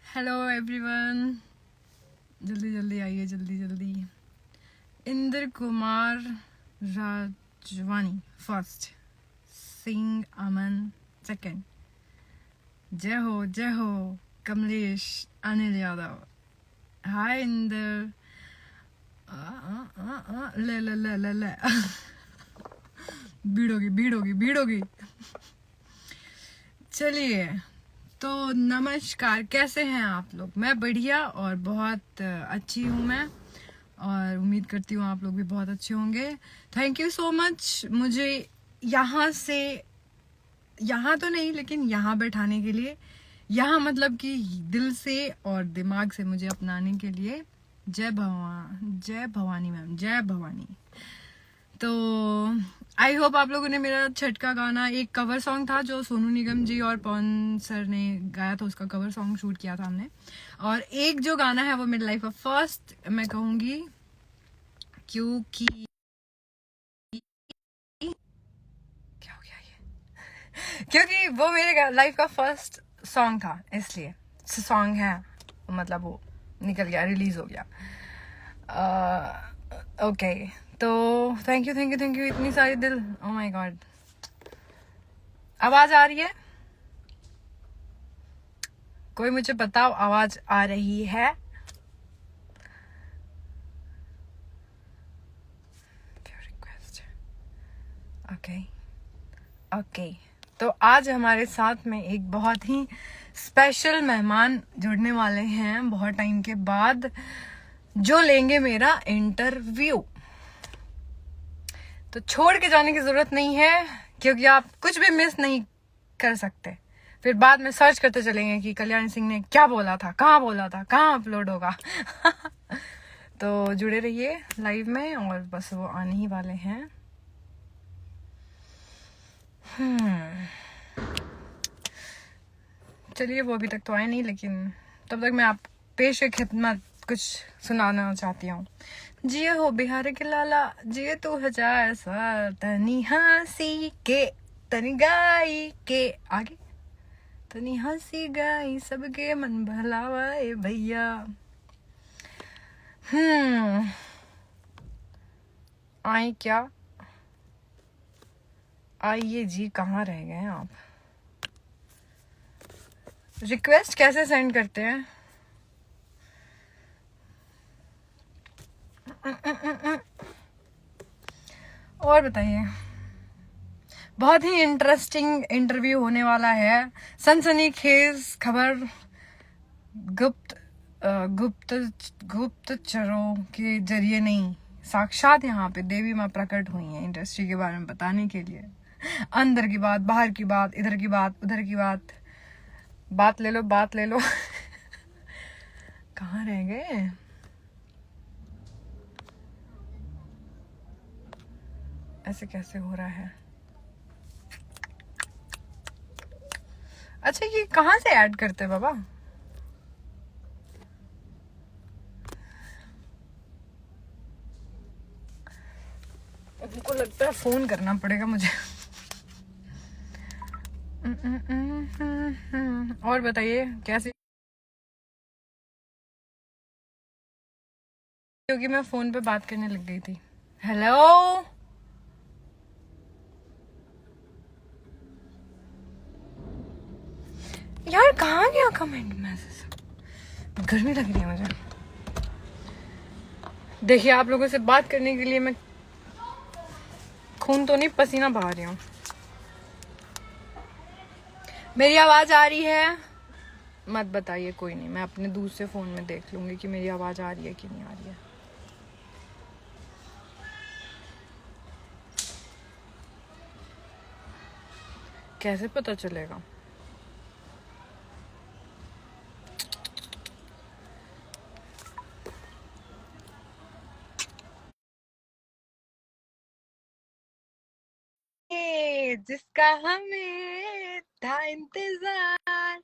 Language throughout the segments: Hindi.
हेलो एवरीवन, जल्दी जल्दी आइए, जल्दी जल्दी। इंद्र कुमार राजवानी फर्स्ट, सिंह अमन सेकंड, जय हो कमलेश अनिल यादव। हाय इंद्र। ले ले ले ले ले भीड़ होगी। चलिए, तो नमस्कार, कैसे हैं आप लोग? मैं बढ़िया और बहुत अच्छी हूँ मैं, और उम्मीद करती हूँ आप लोग भी बहुत अच्छे होंगे। थैंक यू सो मच मुझे यहाँ तो नहीं लेकिन यहाँ बैठाने के लिए, यहाँ मतलब कि दिल से और दिमाग से मुझे अपनाने के लिए। जय भवानी मैम, जय भवानी। तो आई होप आप लोगों ने मेरा छठ का गाना, एक कवर सॉन्ग था जो सोनू निगम जी और पवन सर ने गाया था, उसका कवर सॉन्ग शूट किया था हमने। और एक जो गाना है वो मेरी लाइफ का फर्स्ट मैं कहूँगी, क्योंकि क्या हो गया ये क्योंकि वो मेरे लाइफ का फर्स्ट सॉन्ग था, इसलिए सॉन्ग है, मतलब वो निकल गया, रिलीज हो गया। ओके, तो थैंक यू इतनी सारी दिल। ओ माय गॉड, आवाज आ रही है? कोई मुझे बताओ, आवाज आ रही है? रिक्वेस्ट। ओके, तो आज हमारे साथ में एक बहुत ही स्पेशल मेहमान जुड़ने वाले हैं बहुत टाइम के बाद, जो लेंगे मेरा इंटरव्यू। तो छोड़ के जाने की जरूरत नहीं है, क्योंकि आप कुछ भी मिस नहीं कर सकते। फिर बाद में सर्च करते चलेंगे कि कल्याणी सिंह ने क्या बोला था, कहाँ बोला था, कहाँ अपलोड होगा। तो जुड़े रहिए लाइव में, और बस वो आने ही वाले हैं। चलिए, वो अभी तक तो आए नहीं, लेकिन तब तक मैं आप पेश खिदमत कुछ सुनाना चाहती हूँ। जिए हो बिहार के लाला, जिए तू हजार साल, तनी हंसी के तनी गाई के, आगे तनी हंसी गाई सबके मन भलावाए भैया। आई क्या? आइए जी, कहाँ रह गए हैं आप? रिक्वेस्ट कैसे सेंड करते हैं? और बताइए, बहुत ही इंटरेस्टिंग इंटरव्यू होने वाला है। सनसनीखेज खबर गुप्तचरों के जरिए नहीं, साक्षात यहाँ पे देवी माँ प्रकट हुई हैं इंडस्ट्री के बारे में बताने के लिए। अंदर की बात, बाहर की बात, इधर की बात, उधर की बात ले लो। कहाँ रह गए? ऐसे कैसे हो रहा है? अच्छा, ये कहाँ से ऐड करते हैं बाबा? उनको लगता है फोन करना पड़ेगा मुझे। और बताइए कैसे? क्योंकि मैं फोन पे बात करने लग गई थी। हेलो, यार कहाँ गया कमेंट मैसेज? गर्मी लग रही है मुझे। देखिए, आप लोगों से बात करने के लिए मैं खून तो नहीं, पसीना बहा रही हूँ। मेरी आवाज आ रही है? मत बताइए, कोई नहीं, मैं अपने दूसरे फोन में देख लूंगी कि मेरी आवाज आ रही है कि नहीं आ रही है। कैसे पता चलेगा? जिसका हमें था इंतजार,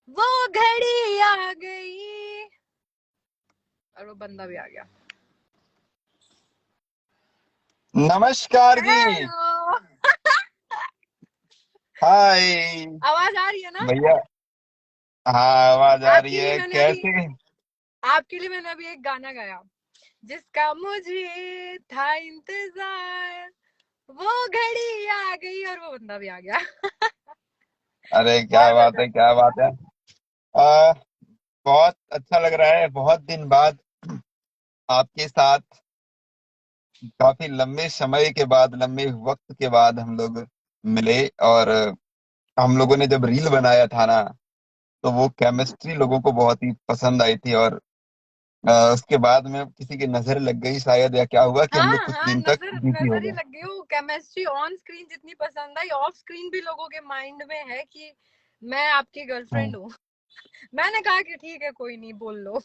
वो घड़ी आ गई, और वो बंदा भी आ गया। नमस्कार जी। हाय आवाज आ रही है ना? भैया। हाँ, आवाज आ रही आपके लिए है मैंने अभी कैसे? आपके लिए मैंने अभी एक गाना गाया, जिसका मुझे था इंतजार, वो घड़ी आ गई और वो बंदा भी आ गया। अरे क्या और बात बता। है, क्या बात है। आ, बहुत अच्छा लग रहा है, बहुत दिन बाद आपके साथ, काफी लंबे समय के बाद, लंबे वक्त के बाद हम लोग मिले। और हम लोगों ने जब रील बनाया था ना, तो वो केमिस्ट्री लोगों को बहुत ही पसंद आई थी। और उसके बाद में किसी की नजर लग गई शायद, या क्या हुआ कि हम लोग हाँ कुछ हाँ, दिन तक नजर बिजी हो नजर ही गए। लग गई। वो केमिस्ट्री ऑन स्क्रीन जितनी पसंद आई, ऑफ स्क्रीन भी लोगों के माइंड में है कि मैं आपकी गर्लफ्रेंड हम्म। हूँ। मैंने कहा कि ठीक है, कोई नहीं, बोल लो।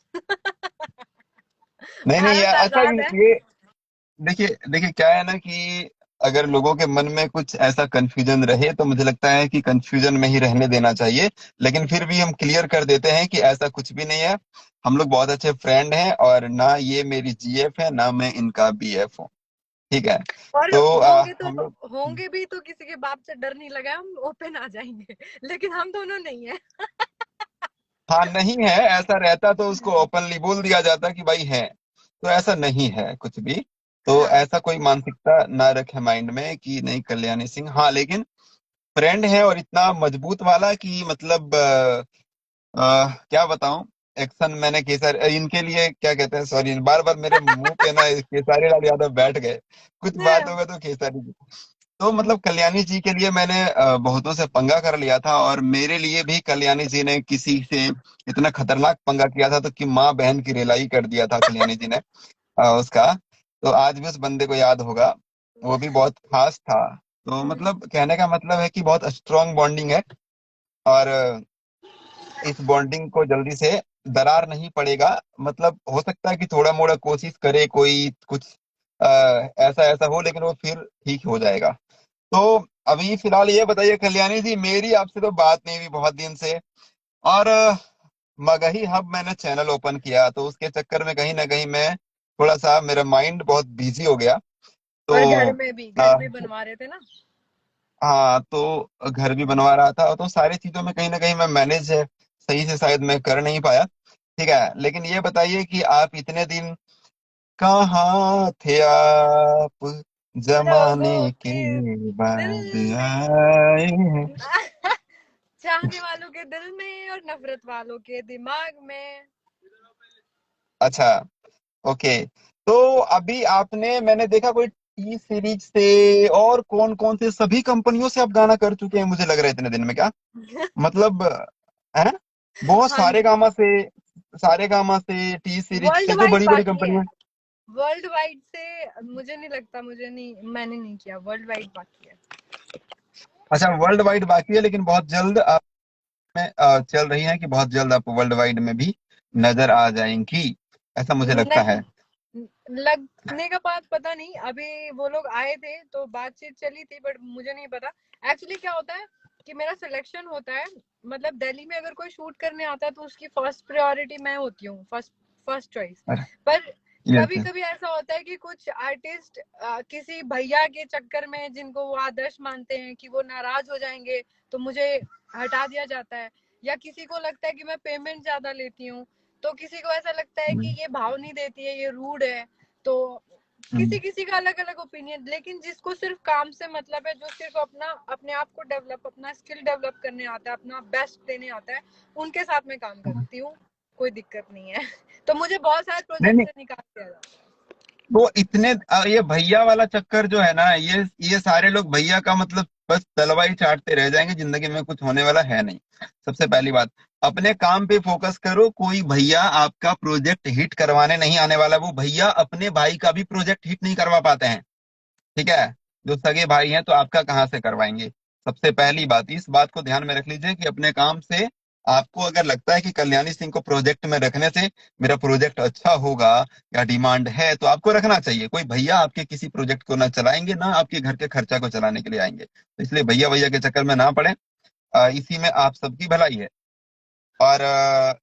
नहीं नहीं भारत यार, अच्छा आजाद है। ये देखिए देखिए, क्या है ना कि अगर लोगों के मन में कुछ ऐसा कंफ्यूजन रहे तो मुझे लगता है कि कंफ्यूजन में ही रहने देना चाहिए। लेकिन फिर भी हम क्लियर कर देते हैं कि ऐसा कुछ भी नहीं है। हम लोग बहुत अच्छे फ्रेंड हैं, और ना ये मेरी जीएफ है, ना मैं इनका बीएफ हूँ। ठीक है। और तो होंगे तो हम लोग, होंगे भी तो किसी के बाप से डर नहीं लगा, हम ओपन आ जाएंगे। लेकिन हम दोनों नहीं है। हाँ नहीं है, ऐसा रहता तो उसको ओपनली बोल दिया जाता कि भाई है। तो ऐसा नहीं है कुछ भी। तो हाँ। ऐसा कोई मानसिकता ना रखे माइंड में कि नहीं कल्याणी सिंह, हाँ लेकिन फ्रेंड है, और इतना मजबूत वाला कि मतलब क्या बताऊं। एक्शन मैंने केसर इनके लिए क्या कहते हैं, सॉरी, बार बार मेरे मुंह पे ना खेसारी लाल यादव बैठ गए। कुछ बात होगा तो खेसारी जी। तो मतलब कल्याणी जी के लिए मैंने बहुतों से पंगा कर लिया था, और मेरे लिए भी कल्याणी जी ने किसी से इतना खतरनाक पंगा किया था तो कि माँ बहन की रिलाई कर दिया था कल्याणी जी ने उसका। तो आज भी उस बंदे को याद होगा। वो भी बहुत खास था। तो मतलब कहने का मतलब है कि बहुत स्ट्रांग बॉन्डिंग है। और इस बॉन्डिंग को जल्दी से दरार नहीं पड़ेगा। मतलब हो सकता है कि थोड़ा मोड़ा कोशिश करे कोई कुछ ऐसा ऐसा हो, लेकिन वो फिर ठीक हो जाएगा। तो अभी फिलहाल ये बताइए कल्याणी जी, मेरी आपसे तो बात नहीं हुई बहुत दिन से। और मगही हब मैंने चैनल ओपन किया, तो उसके चक्कर में कहीं ना कहीं मैं थोड़ा सा, मेरा माइंड बहुत बिजी हो गया। और तो घर में बनवा रहे थे ना। हाँ, तो घर भी बनवा रहा था, तो सारी चीजों में कहीं ना कहीं मैं मैनेज है सही से शायद मैं कर नहीं पाया। ठीक है, लेकिन ये बताइए कि आप इतने दिन कहाँ थे आप, जमाने लोगों के के बाद दिल में। आए हैं। चाहने वालों के दिल में और नफरत वालों के दिमाग में। अच्छा, ओके। तो अभी आपने, मैंने देखा कोई टी सीरीज से और कौन कौन से सभी कंपनियों से आप गाना कर चुके हैं, मुझे लग रहा है इतने दिन में, क्या मतलब है? बहुत हाँ सारे जी। गामा से, सारे गामा से, टी सीरीज वर्ल्ड से, जो वाइड बड़ी बड़ी बाकी है। कंपनियां। वर्ल्ड वाइड से मुझे नहीं लगता, मुझे नहीं, मैंने नहीं किया। वर्ल्ड वाइड बाकी है। अच्छा, वर्ल्ड वाइड बाकी है, लेकिन बहुत जल्द आप में चल रही है कि बहुत जल्द आप वर्ल्ड वाइड में भी नजर आ जाएंगी, ऐसा मुझे लगता नहीं, है। लगने का बात पता नहीं। अभी वो लोग आए थे तो बातचीत चली थी, बट मुझे नहीं पता। एक्चुअली क्या होता है कि मेरा सिलेक्शन होता है, मतलब दिल्ली में अगर कोई शूट करने आता है तो उसकी फर्स्ट प्रायोरिटी मैं होती हूँ, फर्स्ट फर्स्ट चॉइस। पर यस कभी यस। कभी ऐसा होता है कि कुछ आर्टिस्ट किसी भैया के चक्कर में, जिनको वो आदर्श मानते हैं, कि वो नाराज हो जाएंगे, तो मुझे हटा दिया जाता है। या किसी को लगता है कि मैं पेमेंट ज्यादा लेती हूँ, तो किसी को ऐसा लगता है कि ये भाव नहीं देती है, ये रूड है। तो किसी किसी का अलग अलग ओपिनियन। लेकिन जिसको सिर्फ काम से मतलब है, जो सिर्फ अपना अपने आप को डेवलप, अपना स्किल डेवलप करने आता है, अपना बेस्ट देने आता है, उनके साथ मैं काम करती हूँ। कोई दिक्कत नहीं है। तो मुझे बहुत सारे नहीं प्रोजेक्ट नहीं, से निकाल दिया जाता तो इतने ये भैया वाला चक्कर जो है ना, ये सारे लोग भैया का मतलब बस तलवाई चाटते रह जाएंगे, जिंदगी में कुछ होने वाला है नहीं। सबसे पहली बात, अपने काम पे फोकस करो। कोई भैया आपका प्रोजेक्ट हिट करवाने नहीं आने वाला। वो भैया अपने भाई का भी प्रोजेक्ट हिट नहीं करवा पाते हैं। ठीक है, जो सगे भाई हैं तो आपका कहाँ से करवाएंगे। सबसे पहली बात, इस बात को ध्यान में रख लीजिए कि अपने काम से, आपको अगर लगता है कि कल्याणी सिंह को प्रोजेक्ट में रखने से मेरा प्रोजेक्ट अच्छा होगा या डिमांड है, तो आपको रखना चाहिए। कोई भैया आपके किसी प्रोजेक्ट को ना चलाएंगे, ना आपके घर के खर्चा को चलाने के लिए आएंगे। तो इसलिए भैया भैया के चक्कर में ना पड़े। इसी में आप सबकी भलाई है। और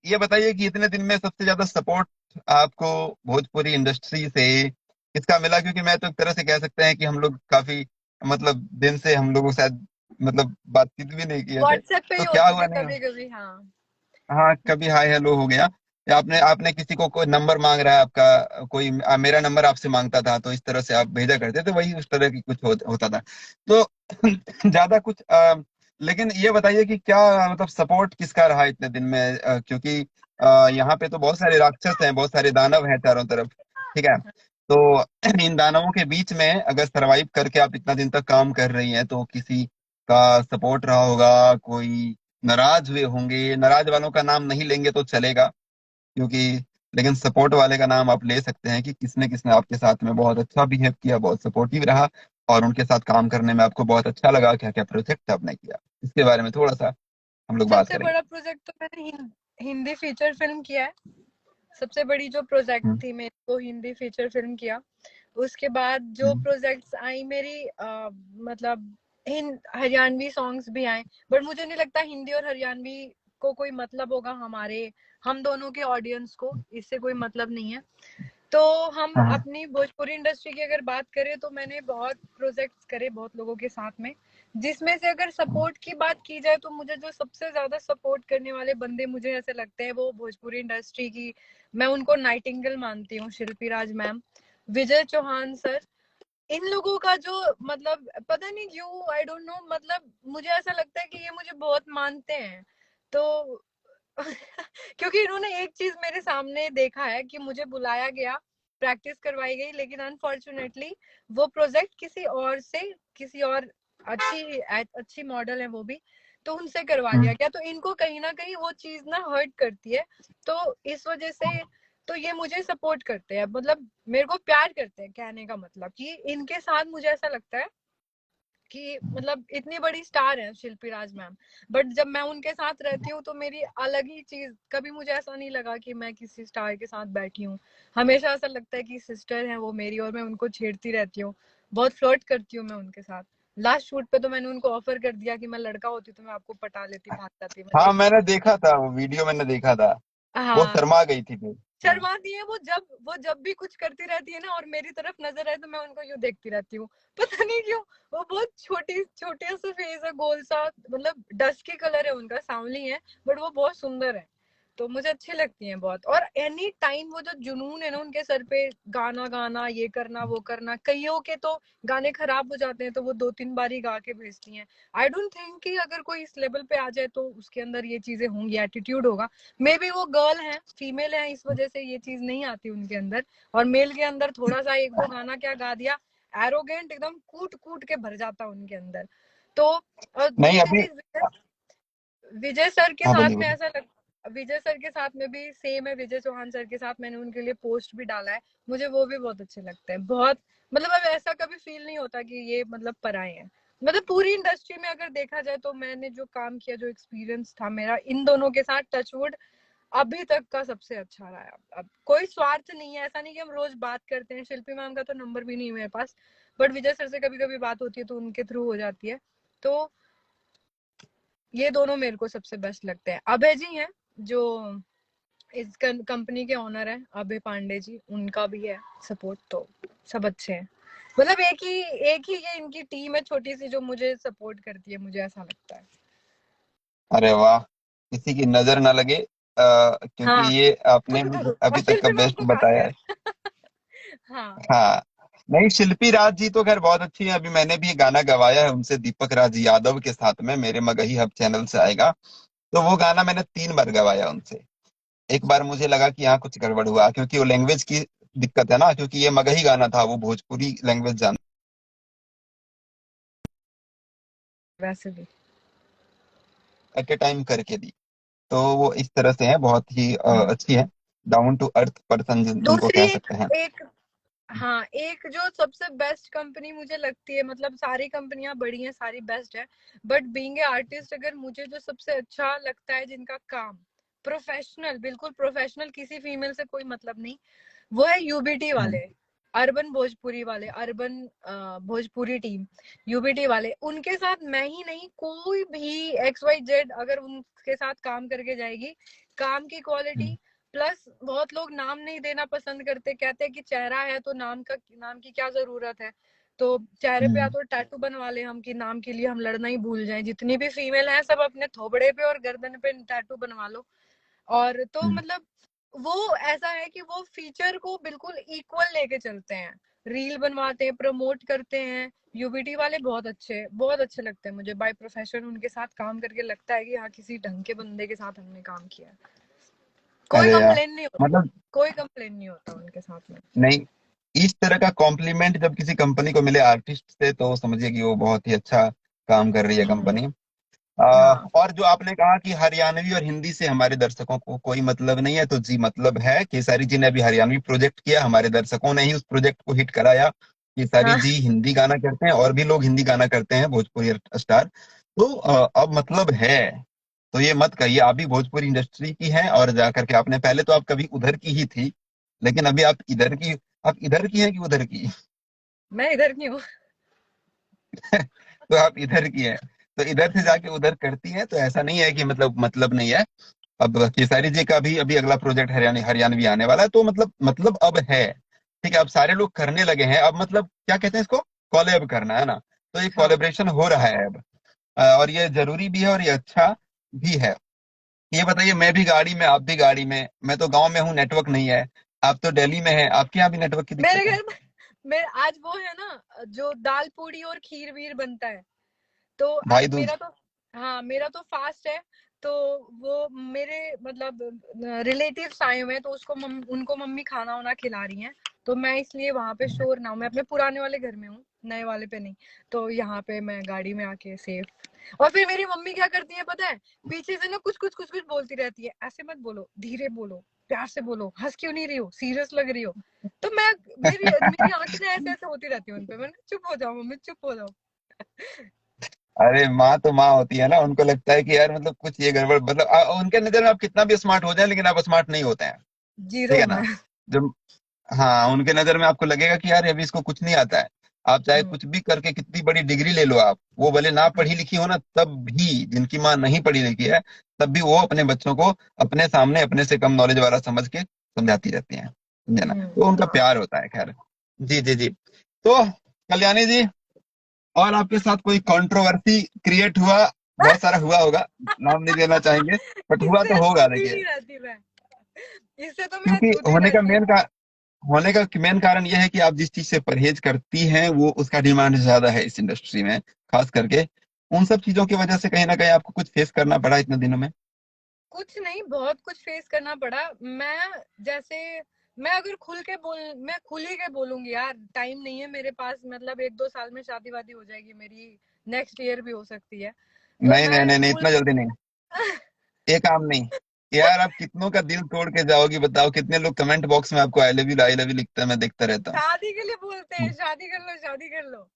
ये बताइए कि इतने दिन में सबसे ज्यादा सपोर्ट आपको भोजपुरी इंडस्ट्री से किसका मिला? क्योंकि मैं तो एक तरह से कह सकते हैं कि हम लोग काफी, मतलब दिन से हम लोग शायद मतलब बातचीत भी नहीं किए थे, व्हाट्सएप पे ही तो क्या होते हुआ थे नहीं। कभी कभी, हाँ। हाँ कभी हाय हेलो हो गया, या आपने आपने किसी को कोई नंबर मांग रहा है आपका, कोई मेरा नंबर आपसे मांगता था, तो इस तरह से आप भेजा करते थे, वही उस तरह की कुछ होता था। तो ज्यादा कुछ लेकिन ये बताइए कि क्या मतलब सपोर्ट किसका रहा इतने दिन में, क्योंकि यहाँ पे तो बहुत सारे राक्षस हैं, बहुत सारे दानव हैं चारों तरफ, ठीक है। तो इन दानवों के बीच में अगर सरवाइव करके आप इतना दिन तक काम कर रही हैं, तो किसी का सपोर्ट रहा होगा, कोई नाराज हुए होंगे, नाराज वालों का नाम नहीं लेंगे तो चलेगा, क्योंकि लेकिन सपोर्ट वाले का नाम आप ले सकते हैं कि किसने किसने आपके साथ में बहुत अच्छा बिहेव किया, बहुत सपोर्टिव रहा, और उनके साथ काम करने में आपको बहुत अच्छा लगा, क्या क्या प्रोजेक्ट आपने किया, इसके बारे में थोड़ा सा हम लोग बात सबसे करेंगे। बड़ा प्रोजेक्ट तो मैंने हिंदी फीचर फिल्म किया है। सबसे बड़ी जो प्रोजेक्ट हम्म। थी मेरे को हिंदी फीचर फिल्म किया। उसके बाद जो हम्म। प्रोजेक्ट्स आई मेरी मतलब हरियाणवी सॉन्ग्स भी आए। बट मुझे नहीं लगता हिंदी और हरियाणवी को कोई मतलब होगा, हमारे हम दोनों के ऑडियंस को इससे कोई मतलब नहीं है। तो हम हाँ। अपनी भोजपुरी इंडस्ट्री की अगर बात करें तो मैंने बहुत प्रोजेक्ट्स करे बहुत लोगों के साथ में। जिसमें से अगर सपोर्ट की बात की जाए तो मुझे जो सबसे ज्यादा सपोर्ट करने वाले बंदे मुझे ऐसे लगते हैं वो भोजपुरी इंडस्ट्री की, मैं उनको नाइटिंगेल मानती हूँ, शिल्पी राज मैम, विजय चौहान सर। इन लोगों का जो मतलब पता नहीं क्यों, आई डोंट नो, मतलब मुझे ऐसा लगता है कि ये मुझे बहुत मानते हैं। तो क्योंकि इन्होंने एक चीज मेरे सामने देखा है कि मुझे बुलाया गया, प्रैक्टिस करवाई गई, लेकिन अनफॉर्चुनेटली वो प्रोजेक्ट किसी और से, किसी और अच्छी अच्छी मॉडल है वो भी, तो उनसे करवा हम्म। लिया गया। तो इनको कहीं ना कहीं वो चीज ना हर्ट करती है। तो इस वजह से तो ये मुझे सपोर्ट करते हैं, मतलब मेरे को प्यार करते हैं, कहने का मतलब कि इनके साथ मुझे ऐसा लगता है कि मतलब इतनी बड़ी स्टार है शिल्पी राज मैम, बट जब मैं उनके साथ रहती हूँ तो मेरी अलग ही चीज, कभी मुझे ऐसा नहीं लगा कि मैं किसी स्टार के साथ बैठी हूँ। हमेशा ऐसा लगता है कि सिस्टर है वो मेरी और मैं उनको छेड़ती रहती हूँ, बहुत फ्लर्ट करती हूँ मैं उनके साथ। लास्ट शूट पे तो मैंने उनको ऑफर कर दिया कि मैं लड़का होती तो मैं आपको पटा लेती, भाग जाती मैं हाँ लेके। मैंने देखा था, वो वीडियो मैंने देखा था, वो हाँ, शर्मा गई थी फिर। हाँ। शर्माती है वो जब भी कुछ करती रहती है ना और मेरी तरफ नजर आए तो मैं उनको यूं देखती रहती हूँ, पता नहीं क्यों। वो बहुत छोटी छोटे सा फेस है, गोल सा, मतलब डस्की कलर है उनका, सांवली है, बट वो बहुत सुंदर है। तो मुझे अच्छी लगती हैं बहुत। और एनी टाइम वो जो जुनून है ना उनके सर पे, गाना गाना, ये करना वो करना, कईयों के तो गाने खराब हो जाते हैं तो वो 2-3 बार ही गा के भेजती हैं। आई डोंट थिंक कि अगर कोई इस लेवल पे आ जाए तो उसके अंदर ये चीजें होंगी, एटीट्यूड होगा। मे बी वो गर्ल है, फीमेल है, इस वजह से ये चीज नहीं आती उनके अंदर। और मेल के अंदर थोड़ा सा एक दो गाना क्या गा दिया, एरोगेंट एकदम कूट कूट के भर जाता उनके अंदर। तो और नहीं दूसरी अभी। चीज, विजय सर के हाँ साथ बोलिए में बोलिए। ऐसा लग, विजय सर के साथ में भी सेम है। विजय चौहान सर के साथ मैंने उनके लिए पोस्ट भी डाला है, मुझे वो भी बहुत अच्छे लगते हैं बहुत। मतलब अब ऐसा कभी फील नहीं होता कि ये मतलब पराए हैं। मतलब पूरी इंडस्ट्री में अगर देखा जाए तो मैंने जो काम किया, जो एक्सपीरियंस था मेरा इन दोनों के साथ, टचवुड अभी तक का सबसे अच्छा रहा है। अब कोई स्वार्थ नहीं है, ऐसा नहीं कि हम रोज बात करते हैं। शिल्पी मैम का तो नंबर भी नहीं है मेरे पास, बट विजय सर से कभी कभी बात होती है तो उनके थ्रू हो जाती है। तो ये दोनों मेरे को सबसे बेस्ट लगते हैं। अभय जी हैं जो इस कंपनी के ओनर हैं, अभय पांडे जी, उनका भी है सपोर्ट। तो सब अच्छे हैं। मतलब एक ही ये इनकी टीम है छोटी सी जो मुझे सपोर्ट करती है, मुझे ऐसा लगता है। अरे वाह, किसी की नजर ना लगे, क्योंकि हाँ, ये आपने मुझे और अभी तक का शिल्पी मैम बेस्ट को बताया है। खासकर। हाँ। हाँ। नहीं शिल्पी राज जी तो खैर बहुत अच्छी है, अभी मैंने भी ये गाना गवाया है उनसे, दीपक राज यादव के साथ में, मेरे मगही हब चैनल से आएगा। तो वो गाना मैंने 3 बार गवाया उनसे। एक बार मुझे लगा कि यहाँ कुछ गड़बड़ हुआ, क्योंकि वो लैंग्वेज की दिक्कत है ना, क्योंकि ये मगही गाना था, वो भोजपुरी लैंग्वेज जान वैसे भी एट ए टाइम करके दी। तो वो इस तरह से है, बहुत ही अच्छी है, डाउन टू अर्थ पर्सन जिनको दूसरी कह एक सकते हैं। एक हाँ, एक जो सबसे बेस्ट कंपनी मुझे लगती है, मतलब सारी कंपनियां बड़ी हैं, सारी बेस्ट है, बट बीइंग ए आर्टिस्ट अगर मुझे जो सबसे अच्छा लगता है, जिनका काम प्रोफेशनल, बिल्कुल प्रोफेशनल, किसी फीमेल से कोई मतलब नहीं, वो है यूबीटी हम्म। वाले, अर्बन भोजपुरी वाले, अर्बन भोजपुरी टीम, यूबीटी वाले। उनके साथ मैं ही नहीं, कोई भी XYZ अगर उनके साथ काम करके जाएगी, काम की क्वालिटी प्लस, बहुत लोग नाम नहीं देना पसंद करते, कहते हैं कि चेहरा है तो नाम की क्या जरूरत है। तो चेहरे पे या हम्म, तो टैटू बनवा ले हम कि नाम के लिए हम लड़ना ही भूल जाएं, जितनी भी फीमेल है सब अपने थोबड़े पे और गर्दन पे टैटू बनवा लो। और तो हम्म। मतलब वो ऐसा है कि वो फीचर को बिल्कुल इक्वल लेके चलते हैं, रील बनवाते हैं, प्रमोट करते हैं। यूबीटी वाले बहुत अच्छे लगते हैं मुझे, बाय प्रोफेशन उनके साथ काम करके लगता है कि हाँ किसी ढंग के बंदे के साथ हमने काम किया है। कोई अरे यार, कंप्लेन नहीं होता, मतलब कोई कंप्लेन नहीं होता उनके साथ में। नहीं, इस तरह का कॉम्प्लीमेंट जब किसी कंपनी को मिले आर्टिस्ट से, तो समझिए कि वो बहुत ही अच्छा काम कर रही है कंपनी। हाँ और जो आपने कहा कि हरियाणवी और हिंदी से हमारे दर्शकों को कोई मतलब नहीं है, तो जी मतलब है। केसारी जी ने अभी हरियाणवी प्रोजेक्ट किया, हमारे दर्शकों ने ही उस प्रोजेक्ट को हिट कराया। केसारी हाँ जी हिंदी गाना करते हैं और भी लोग हिंदी गाना करते हैं, भोजपुरी स्टार। तो अब मतलब है। तो ये मत कहिए आप भी भोजपुरी इंडस्ट्री की हैं, और जाकर के आपने, पहले तो आप कभी उधर की ही थी, लेकिन अभी आप इधर की हैं कि उधर की? मैं इधर की हूँ। तो आप इधर की हैं, तो इधर से जाके उधर करती हैं, तो ऐसा नहीं है कि मतलब नहीं है। अब खेसारी जी का भी अभी अगला प्रोजेक्ट हरियाणवी आने वाला है, तो मतलब अब है। ठीक है, अब सारे लोग करने लगे हैं, अब मतलब क्या कहते हैं इसको, कॉलेब करना है ना। तो ये हाँ कोलेब्रेशन हो रहा है अब। और ये जरूरी भी है और ये अच्छा भी है। ये बताइए, मैं भी गाड़ी में, आप भी गाड़ी में, मैं तो गांव में हूँ, नेटवर्क नहीं है। आप तो दिल्ली में हैं, आपके यहाँ भी नेटवर्क की मेरे दिक्कत है? घर में मैं आज वो है ना जो दाल पूड़ी और खीर वीर बनता है, तो भाई आज दूज। मेरा तो, हाँ मेरा तो फास्ट है। तो वो मेरे मतलब रिलेटिव्स आए हुए हैं, तो उनको मम्मी खाना वाना खिला रही हैं। तो मैं इसलिए वहां पे शोर ना हूं, मैं अपने पुराने वाले घर में हूँ, नए वाले पे नहीं। तो यहाँ पे मैं गाड़ी में आके सेफ। और फिर मेरी मम्मी क्या करती है पता है, पीछे से ना कुछ कुछ बोलती रहती है, ऐसे मत बोलो, धीरे बोलो, प्यार से बोलो, हंस क्यों नहीं रही हो, सीरियस लग रही हो। तो मैं, मेरी मेरी आंखें ना ऐसे ऐसे होती रहती है उनपे, मैंने चुप हो जाओ मम्मी, चुप हो जाओ। अरे माँ तो माँ होती है ना, उनको लगता है कि यार मतलब कुछ ये गड़बड़, मतलब उनके नजर में आप कितना भी स्मार्ट हो जाए, लेकिन आप स्मार्ट नहीं होते हैं। ठीक जीरो है में। ना? जब, हाँ, उनके नजर में आपको लगेगा कि यार अभी इसको कुछ नहीं आता है। आप चाहे हम्म, कुछ भी करके कितनी बड़ी डिग्री ले लो, आप वो भले ना पढ़ी लिखी हो ना, तब भी, जिनकी माँ नहीं पढ़ी लिखी है, तब भी वो अपने बच्चों को अपने सामने अपने से कम नॉलेज वाला समझ के समझाती रहती हैं। समझे ना? तो उनका हाँ। प्यार होता है, खैर। जी जी जी। तो कल्याणी जी, और आपके साथ कोई कंट्रोवर्सी क्रिएट हुआ? बहुत सारा हुआ होगा, नाम नहीं देना चाहेंगे, बट हुआ इससे तो होगा, दूधी देखिए। नहीं रहती मैं, इससे तो मैं क्योंकि दूधी रहती हूँ। होने का मेन कारण यह है कि आप जिस चीज से परहेज करती हैं, वो उसका डिमांड ज्यादा है इस इंडस्ट्री में, खास करके। उन सब चीजों की वजह से कहीं ना कहीं आपको कुछ फेस करना पड़ा इतने दिनों में? कुछ नहीं, बहुत कुछ फेस करना पड़ा। जैसे मैं अगर मैं खुल ही के बोलूंगी यार, टाइम नहीं है मेरे पास, मतलब 1-2 साल में शादी वादी हो जाएगी मेरी, नेक्स्ट ईयर भी हो सकती है। तो नहीं नहीं मैं नहीं नहीं, खुल इतना जल्दी नहीं। ये काम नहीं। यार आप कितनों का दिल तोड़ के जाओगी, बताओ? कितने लोग कमेंट बॉक्स में आपको आई लव यू लिखते हैं, मैं देखता रहता हूँ। शादी के लिए बोलते हैं, शादी कर लो, शादी कर लो।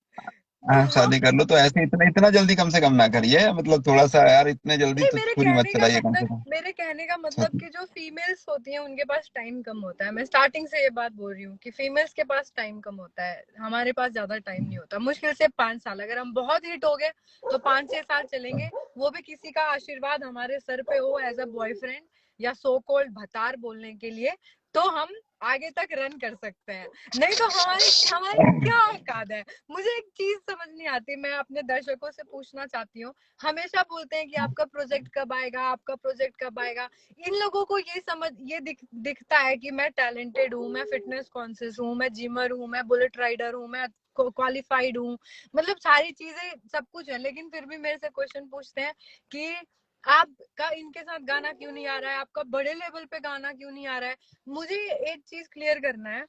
हाँ, तो शादी कर लो, तो ऐसे इतना इतना जल्दी कम से कम ना करिए, मतलब थोड़ा सा यार, इतने जल्दी नहीं, तो छुरी मत चलाइए कम से कम। मेरे कहने का अच्छा, मतलब कि जो फीमेल्स होती हैं उनके पास टाइम कम होता है। मैं स्टार्टिंग से ये बात बोल रही हूँ कि फीमेल्स के पास टाइम कम होता है, हमारे पास ज्यादा टाइम नहीं होता। मुश्किल से 5 साल, अगर हम बहुत हिट हो गए तो 5-6 साल चलेंगे, वो भी किसी का आशीर्वाद हमारे सर पे हो एज अ बॉयफ्रेंड या सो कॉल्ड भतार बोलने के लिए, तो हम आगे तक रन कर सकते हैं। नहीं तो हमारी हमारी क्या औकात है। मुझे एक चीज समझ नहीं आती, मैं अपने दर्शकों से पूछना चाहती हूँ। हमेशा बोलते हैं कि आपका प्रोजेक्ट कब आएगा, आपका प्रोजेक्ट कब आएगा। इन लोगों को दिखता है कि मैं टैलेंटेड हूँ, मैं फिटनेस कॉन्शियस हूँ, मैं जिमर हूँ, मैं बुलेट राइडर हूँ, मैं क्वालिफाइड हूँ, मतलब सारी चीजें सब कुछ है, लेकिन फिर भी मेरे से क्वेश्चन पूछते हैं कि आपका इनके साथ गाना क्यों नहीं आ रहा है, आपका बड़े लेवल पे गाना क्यों नहीं आ रहा है। मुझे एक चीज क्लियर करना है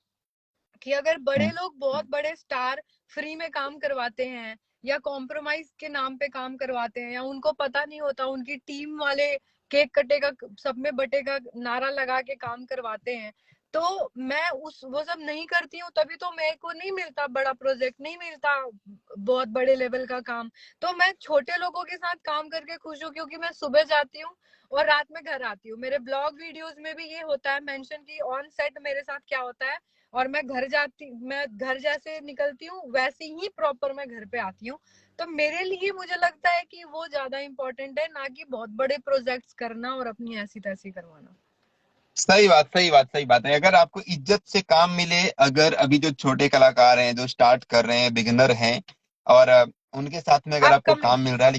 कि अगर बड़े लोग, बहुत बड़े स्टार फ्री में काम करवाते हैं या कॉम्प्रोमाइज के नाम पे काम करवाते हैं, या उनको पता नहीं होता, उनकी टीम वाले केक कटेगा सब में बटेगा नारा लगा के काम करवाते हैं, तो मैं उस वो सब नहीं करती हूँ, तभी तो मेरे को नहीं मिलता बड़ा प्रोजेक्ट, नहीं मिलता बहुत बड़े लेवल का काम। तो मैं छोटे लोगों के साथ काम करके खुश हूँ, क्योंकि मैं सुबह जाती हूँ और रात में घर आती हूँ। मेरे ब्लॉग वीडियोस में भी ये होता है मेंशन कि ऑन सेट मेरे साथ क्या होता है, और मैं घर जैसे निकलती हूँ वैसे ही प्रॉपर मैं घर पे आती हूँ। तो मेरे लिए मुझे लगता है कि वो ज्यादा इंपॉर्टेंट है, ना कि बहुत बड़े प्रोजेक्ट्स करना और अपनी ऐसी तैसी करवाना। सही बात, सही बात, सही बात है। अगर आपको इज्जत से काम मिले, अगर अभी जो छोटे कलाकार हैं जो स्टार्ट कर रहे हैं, बिगिनर हैं, और उनके साथ में अगर आपको अपकमिंग। काम मिल रहा है,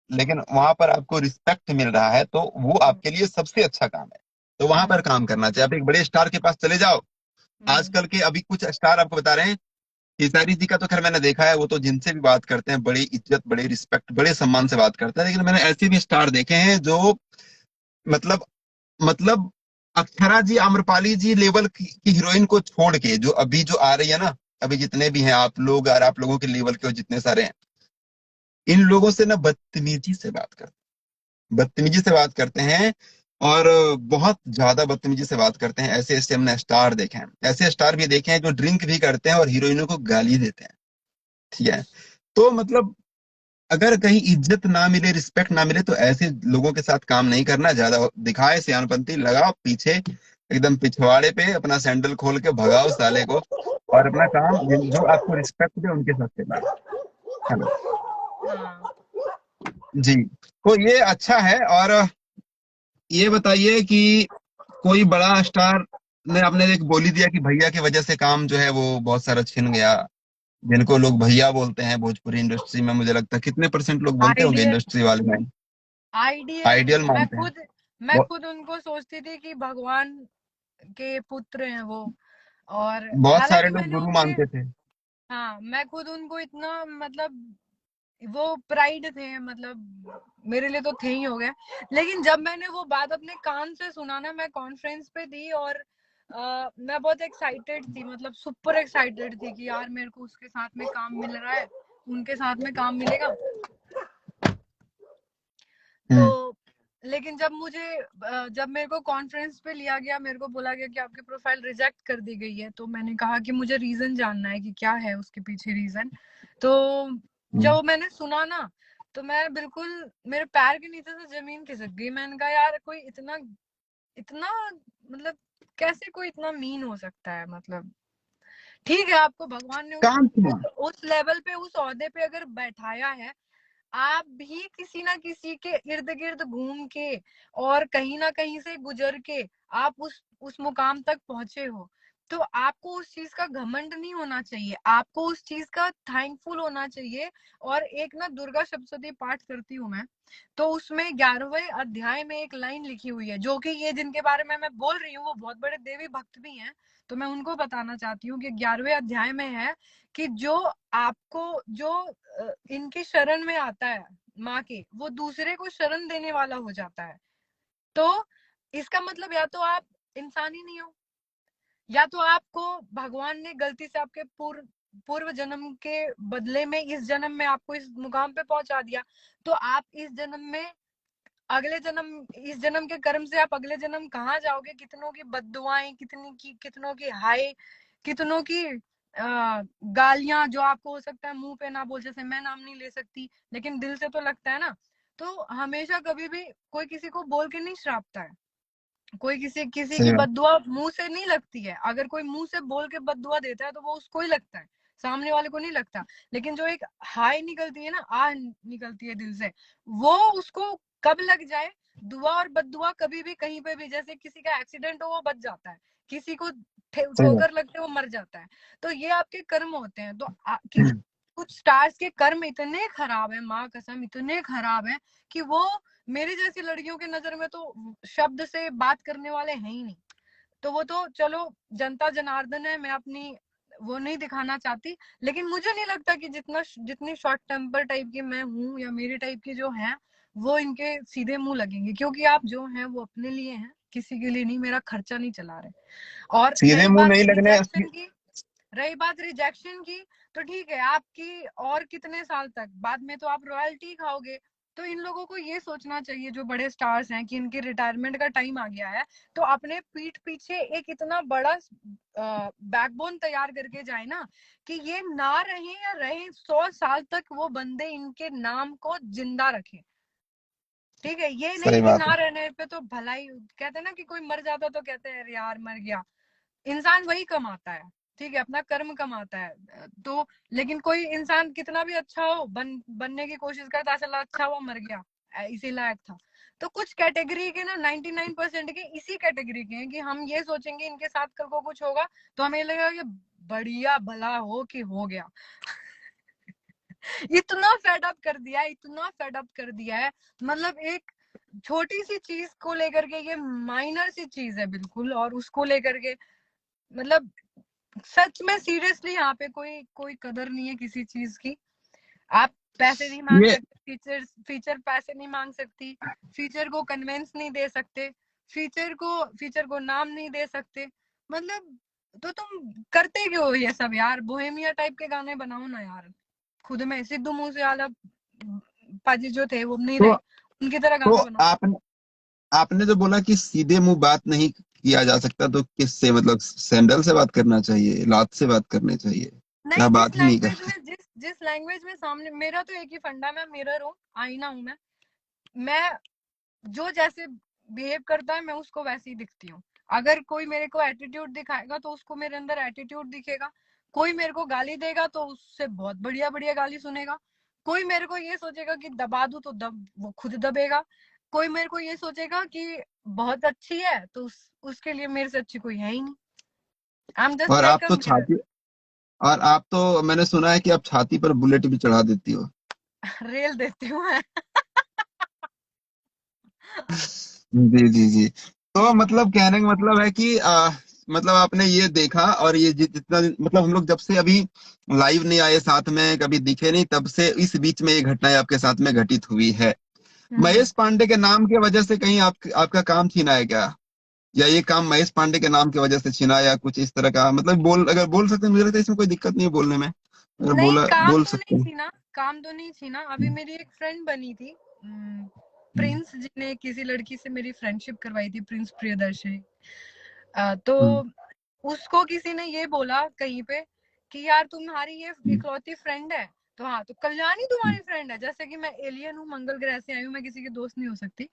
लेकिन वहां पर आपको रिस्पेक्ट मिल रहा है, तो वो आपके लिए सबसे अच्छा काम है। तो वहां पर काम करना चाहिए। आप एक बड़े स्टार के पास चले जाओ। आजकल के अभी कुछ स्टार आपको बता रहे हैं, खेसारी जी का तो खैर मैंने देखा है, वो तो जिनसे भी बात करते हैं बड़ी इज्जत, बड़ी रिस्पेक्ट, बड़े सम्मान से बात करते हैं। लेकिन मैंने ऐसे भी स्टार देखे हैं जो मतलब मतलब अक्षरा जी, आम्रपाली जी लेवल की हीरोइन को छोड़ के, जो अभी जो आ रही है ना, अभी जितने भी हैं आप लोग, और आप लोगों के लेवल के जितने सारे हैं, इन लोगों से ना बदतमीजी से बात करते हैं। और बहुत ज्यादा बदतमीजी से बात करते हैं। ऐसे ऐसे हमने स्टार देखे हैं, ऐसे स्टार भी देखे हैं जो ड्रिंक भी करते हैं और हीरोइनों को गाली देते हैं। ठीक है। तो मतलब अगर कहीं इज्जत ना मिले, रिस्पेक्ट ना मिले, तो ऐसे लोगों के साथ काम नहीं करना। ज्यादा दिखाए सियानपंती, लगाओ पीछे एकदम पिछवाड़े पे अपना सैंडल खोल के भगाओ साले को, और अपना काम जो आपको रिस्पेक्ट दे उनके साथ करिए। है ना? हाँ। जी। तो ये अच्छा है। और ये बताइए कि कोई बड़ा स्टार ने आपने एक बोली दिया कि भैया की वजह से काम जो है वो बहुत सारा छिन गया, जिनको लोग भैया बोलते हैं भोजपुरी इंडस्ट्री में, मुझे लगता है कितने परसेंट लोग बोलते होंगे आइडियल। इंडस्ट्री वाले में, आइडियल। आइडियल मैं मानते हैं। खुद मैं बहुत खुद उनको सोचती थी कि भगवान के पुत्र हैं वो। और बहुत सारे हालांकि लोग मैंने गुरु उनके, मानते थे। हाँ, मैं खुद उनको इतना मतलब वो प्राइड थे, मतलब मेरे लिए तो थे ही हो गए। लेकिन जब मैंने वो बात अपने कान से सुना ना, मैं कॉन्फ्रेंस पे थी और मैं बहुत एक्साइटेड थी, मतलब सुपर एक्साइटेड थी कि यार मेरे को उसके साथ में काम मिल रहा है, उनके साथ में काम मिलेगा। तो हम्म। लेकिन जब मेरे को कॉन्फ्रेंस पे लिया गया, मेरे को बोला गया कि आपकी प्रोफाइल रिजेक्ट कर दी गई है, तो मैंने कहा कि मुझे रीजन जानना है कि क्या है उसके पीछे रीजन। तो हम्म। जब मैंने सुना ना, तो मैं बिल्कुल, मेरे पैर के नीचे से जमीन खिसक गई। मैंने कहा यार कोई इतना इतना मतलब कैसे कोई इतना मीन हो सकता है। मतलब ठीक है, आपको भगवान ने काम सुना। उस लेवल पे, उस ओहदे पे अगर बैठाया है, आप भी किसी ना किसी के इर्द गिर्द घूम के और कहीं ना कहीं से गुजर के आप उस मुकाम तक पहुंचे हो, तो आपको उस चीज का घमंड नहीं होना चाहिए, आपको उस चीज का थैंकफुल होना चाहिए। और एक ना दुर्गा सप्तशती पाठ करती हूँ मैं, तो उसमें 11वें अध्याय में एक लाइन लिखी हुई है, जो कि ये जिनके बारे में मैं बोल रही हूँ वो बहुत बड़े देवी भक्त भी हैं, तो मैं उनको बताना चाहती हूँ कि 11वें अध्याय में है कि जो आपको जो इनकी शरण में आता है, माँ के, वो दूसरे को शरण देने वाला हो जाता है। तो इसका मतलब या तो आप इंसान ही नहीं हो, या तो आपको भगवान ने गलती से आपके पूर्व पूर्व जन्म के बदले में इस जन्म में आपको इस मुकाम पे पहुंचा दिया। तो आप इस जन्म में, अगले जन्म, इस जन्म के कर्म से आप अगले जन्म कहाँ जाओगे, कितनों की बद्दुआएं, कितनों की हाय, कितनों की गालियां जो आपको हो सकता है मुंह पे ना बोल, जैसे मैं नाम नहीं ले सकती लेकिन दिल से तो लगता है ना। तो हमेशा कभी भी कोई किसी को बोल के नहीं श्रापता है, कोई किसी किसी की सही बात। बद्दुआ मुंह से नहीं लगती है। अगर कोई मुंह से बोल के बद्दुआ देता है तो वो उसको ही लगता है, सामने वाले को नहीं लगता। लेकिन जो एक हाय निकलती है ना, आह निकलती है दिल से, वो उसको कब लग जाए, दुआ और बद्दुआ कभी भी कहीं पे भी, जैसे किसी का एक्सीडेंट हो वो बच जाता है, किसी को सही बात। ठोकर लगते वो मर जाता है। तो ये आपके कर्म होते हैं। तो कुछ स्टार्स के कर्म इतने खराब है, माँ कसम इतने खराब है, कि वो मेरी जैसी लड़कियों की नजर में तो शब्द से बात करने वाले हैं ही नहीं। तो वो तो चलो जनता जनार्दन है, मैं अपनी वो नहीं दिखाना चाहती। लेकिन मुझे नहीं लगता कि जितनी शॉर्ट टेम्पर टाइप की मैं हूँ या मेरी टाइप की जो है, वो इनके सीधे मुंह लगेंगे, क्योंकि आप जो हैं वो अपने लिए हैं, किसी के लिए नहीं, मेरा खर्चा नहीं चला रहे। और सीधे मुंह नहीं लगने। रही बात रिजेक्शन की, तो ठीक है, आपकी और कितने साल तक बाद में तो आप रॉयल्टी खाओगे। तो इन लोगों को ये सोचना चाहिए जो बड़े स्टार्स हैं कि इनके रिटायरमेंट का टाइम आ गया है, तो अपने पीठ पीछे एक इतना बड़ा बैकबोन तैयार करके जाए ना, कि ये ना रहे या रहे 100 साल तक वो बंदे इनके नाम को जिंदा रखे। ठीक है, ये नहीं सही कि बात ना है। रहने पे तो भलाई, कहते हैं ना कि कोई मर जाता तो कहते हैं "अरे यार मर गया"। इंसान वही कमाता है, ठीक है, अपना कर्म कमाता है। तो लेकिन कोई इंसान कितना भी अच्छा हो, बनने की कोशिश करता है, चला अच्छा हुआ मर गया, इसी लायक था। तो कुछ कैटेगरी के ना 99% के इसी कैटेगरी के हैं कि हम ये सोचेंगे इनके साथ कल को कुछ होगा तो हमें लगेगा कि बढ़िया भला हो कि हो गया। इतना फेडअप कर दिया है, इतना फेडअप कर दिया है। मतलब एक छोटी सी चीज को लेकर के, ये माइनर सी चीज है बिल्कुल, और उसको लेकर के मतलब सच में सीरियसली यहाँ पे कोई कोई कदर नहीं है किसी चीज की। आप पैसे नहीं मांग ये सकते, फीचर फीचर पैसे नहीं मांग सकती, फीचर को कन्वेंस नहीं दे सकते, फीचर को नाम नहीं दे सकते। मतलब तो तुम करते क्यों हो ये सब यार? बोहेमिया टाइप के गाने बनाओ ना यार। खुद में सिद्धू मूसेवाला पाजी जो थे वो नहीं तो रहे, उनकी तरह तो गाना बनाओ। आपने आपने जो बोला कि सीधे मुंह बात नहीं किया जा सकता, तो किससे, मतलब सैंडल से बात करना चाहिए, लात से बात करनी चाहिए, नहीं, या बात ही नहीं करना? जिस लैंग्वेज में सामने, मेरा तो एक ही फंडा, मैं मिरर हूँ, आईना हूँ मैं जो जैसे बिहेव करता है मैं उसको वैसे ही दिखती हूँ। अगर कोई मेरे को एटीट्यूड दिखाएगा तो उसको मेरे अंदर एटीट्यूड दिखेगा। कोई मेरे को गाली देगा तो उससे बहुत बढ़िया बढ़िया गाली सुनेगा। कोई मेरे को ये सोचेगा कि दबा दूं तो वो खुद दबेगा। कोई मेरे को ये सोचेगा कि बहुत अच्छी है तो उसके लिए मेरे से अच्छी कोई है ही नहीं। आई एम जस्ट और लाइक आप अ तो मिरर। छाती और आप तो मैंने सुना है कि आप छाती पर बुलेट भी चढ़ा देती हो। रेल देती हूँ मैं। जी जी जी। तो मतलब कहने का मतलब है कि मतलब आपने ये देखा, और ये जितना मतलब हम लोग जब से अभी लाइव नहीं आए साथ में, कभी दिखे नहीं, तब से इस बीच में ये घटनाएं आपके साथ में घटित हुई है। हम्म। महेश पांडे के नाम की वजह से कहीं आपका काम छीना है क्या? या ये काम महेश पांडे के नाम की वजह से छीना, या कुछ इस तरह का, मतलब अगर बोल सकते हैं, मुझे लगता है इसमें कोई दिक्कत नहीं है बोलने में, अगर नहीं, बोला काम बोल तो नहीं सकते हैं। छीना, काम तो नहीं छीना। अभी मेरी एक फ्रेंड बनी थी, प्रिंस जी ने किसी लड़की से मेरी फ्रेंडशिप करवाई थी, प्रिंस प्रियदर्शनी। तो हम्म उसको किसी ने ये बोला कहीं पे कि यार तुम्हारी ये हम्म इकलौती फ्रेंड है। तो हाँ, तो कल्याणी तुम्हारी फ्रेंड है, जैसे कि मैं एलियन हूँ, मंगल ग्रह से आई हूँ, मैं किसी की दोस्त नहीं हो सकती।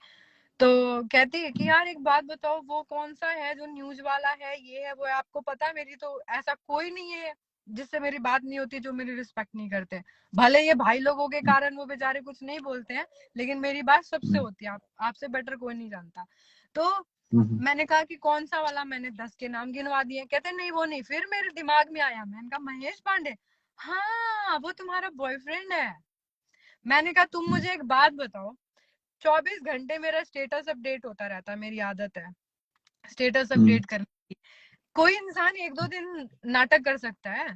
तो कहती है कि यार एक बात बताओ, वो कौन सा है जो न्यूज वाला है, ये है वो है, आपको पता है मेरी तो ऐसा कोई नहीं है जिससे मेरी बात नहीं होती, जो मेरी रिस्पेक्ट नहीं करते। भले ये भाई लोगों के कारण वो बेचारे कुछ नहीं बोलते हैं, लेकिन मेरी बात सबसे हम्म होती है, आपसे बेटर कोई नहीं जानता। तो हम्म मैंने कहा कि कौन सा वाला, मैंने 10 के नाम गिनवा दिए। कहते नहीं वो नहीं। फिर मेरे दिमाग में आया, मैंने कहा महेश पांडे, हाँ वो तुम्हारा बॉयफ्रेंड है। मैंने कहा तुम मुझे एक बात बताओ, 24 घंटे मेरा स्टेटस अपडेट होता रहता है, मेरी आदत है स्टेटस हम्म अपडेट करने की। कोई इंसान एक दो दिन नाटक कर सकता है,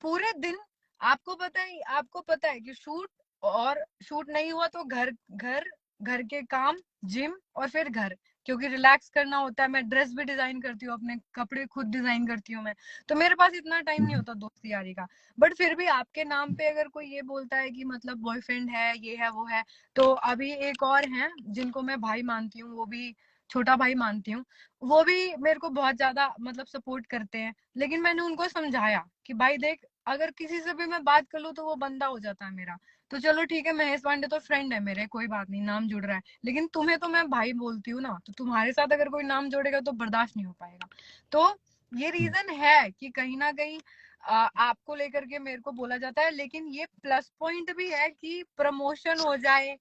पूरे दिन? आपको पता है कि शूट नहीं हुआ तो घर घर घर के काम, जिम और फिर घर, क्योंकि रिलैक्स करना होता है। मैं ड्रेस भी डिजाइन करती हूँ, अपने कपड़े खुद डिजाइन करती हूँ मैं। तो मेरे पास इतना टाइम नहीं होता दोस्ती यारी का। बट फिर भी आपके नाम पे अगर कोई ये बोलता है कि मतलब बॉयफ्रेंड है, ये है वो है। तो अभी एक और हैं जिनको मैं भाई मानती हूँ, वो भी छोटा भाई मानती हूँ, वो भी मेरे को बहुत ज्यादा मतलब सपोर्ट करते हैं। लेकिन मैंने उनको समझाया कि भाई देख, अगर किसी से भी मैं बात कर लूँ तो वो बंदा हो जाता है मेरा। तो चलो ठीक है, महेश पांडे तो फ्रेंड है मेरे, कोई बात नहीं, नाम जुड़ रहा है, लेकिन तुम्हें तो मैं भाई बोलती हूँ ना, तो तुम्हारे साथ अगर कोई नाम जोड़ेगा तो बर्दाश्त नहीं हो पाएगा। तो ये रीजन है कि कहीं ना कहीं आपको लेकर के मेरे को बोला जाता है, लेकिन ये प्लस पॉइंट भी है कि प्रमोशन हो जाए,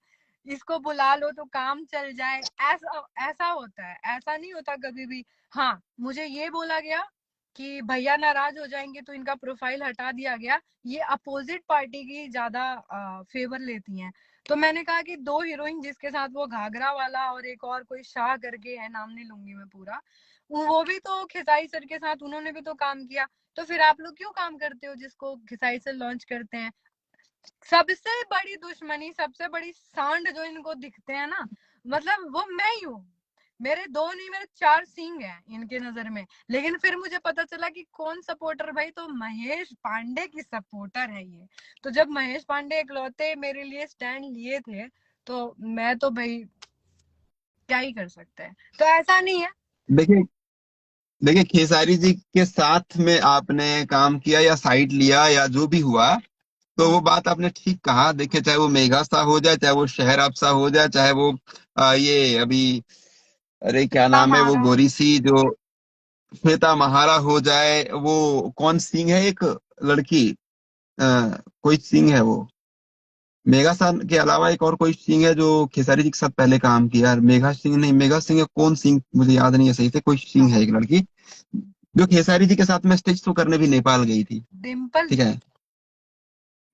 इसको बुला लो तो काम चल जाए। ऐसा ऐसा होता है, ऐसा नहीं होता कभी भी। हाँ, मुझे ये बोला गया कि भैया नाराज हो जाएंगे तो इनका प्रोफाइल हटा दिया गया। ये अपोजिट पार्टी की ज्यादा फेवर लेती हैं। तो मैंने कहा कि दो हीरोइन जिसके साथ वो घाघरा वाला और एक और कोई शाह करके है, नाम नहीं लूंगी मैं पूरा, वो भी तो खिसाई सर के साथ उन्होंने भी तो काम किया। तो फिर आप लोग क्यों काम करते हो जिसको खिसाई सर लॉन्च करते हैं? सबसे बड़ी दुश्मनी, सबसे बड़ी सांड जो इनको दिखते हैं ना, मतलब वो मैं ही हूँ। मेरे दो नहीं, मेरे चार सींग हैं इनके नजर में। लेकिन फिर मुझे पता चला कि कौन सपोर्टर, भाई तो महेश पांडे की सपोर्टर है ये। तो जब महेश पांडे इकलौते मेरे लिए स्टैंड लिए थे, तो मैं तो भाई क्या ही कर सकते हैं। तो ऐसा नहीं है। देखिए देखिए, खेसारी जी के साथ में आपने काम किया या साइड लिया या जो भी हुआ, तो वो बात आपने ठीक कहा। देखिए, चाहे वो मेघा सा हो जाए, चाहे वो शहर आपसा हो जाए, चाहे वो ये अभी, अरे क्या श्वेता नाम है वो महाराज। गोरी सी जो श्वेता महारा हो जाए, वो कौन सिंह है एक लड़की, कोई सिंह है वो, मेघा सिंह के अलावा एक और कोई सिंह है जो खेसारी जी के साथ पहले काम किया है? मेघा सिंह नहीं, मेघा सिंह है, कौन सिंह मुझे याद नहीं है सही से, कोई सिंह है एक लड़की जो खेसारी जी के साथ में स्टेज शो करने भी नेपाल गई थी। डिम्पल। ठीक है।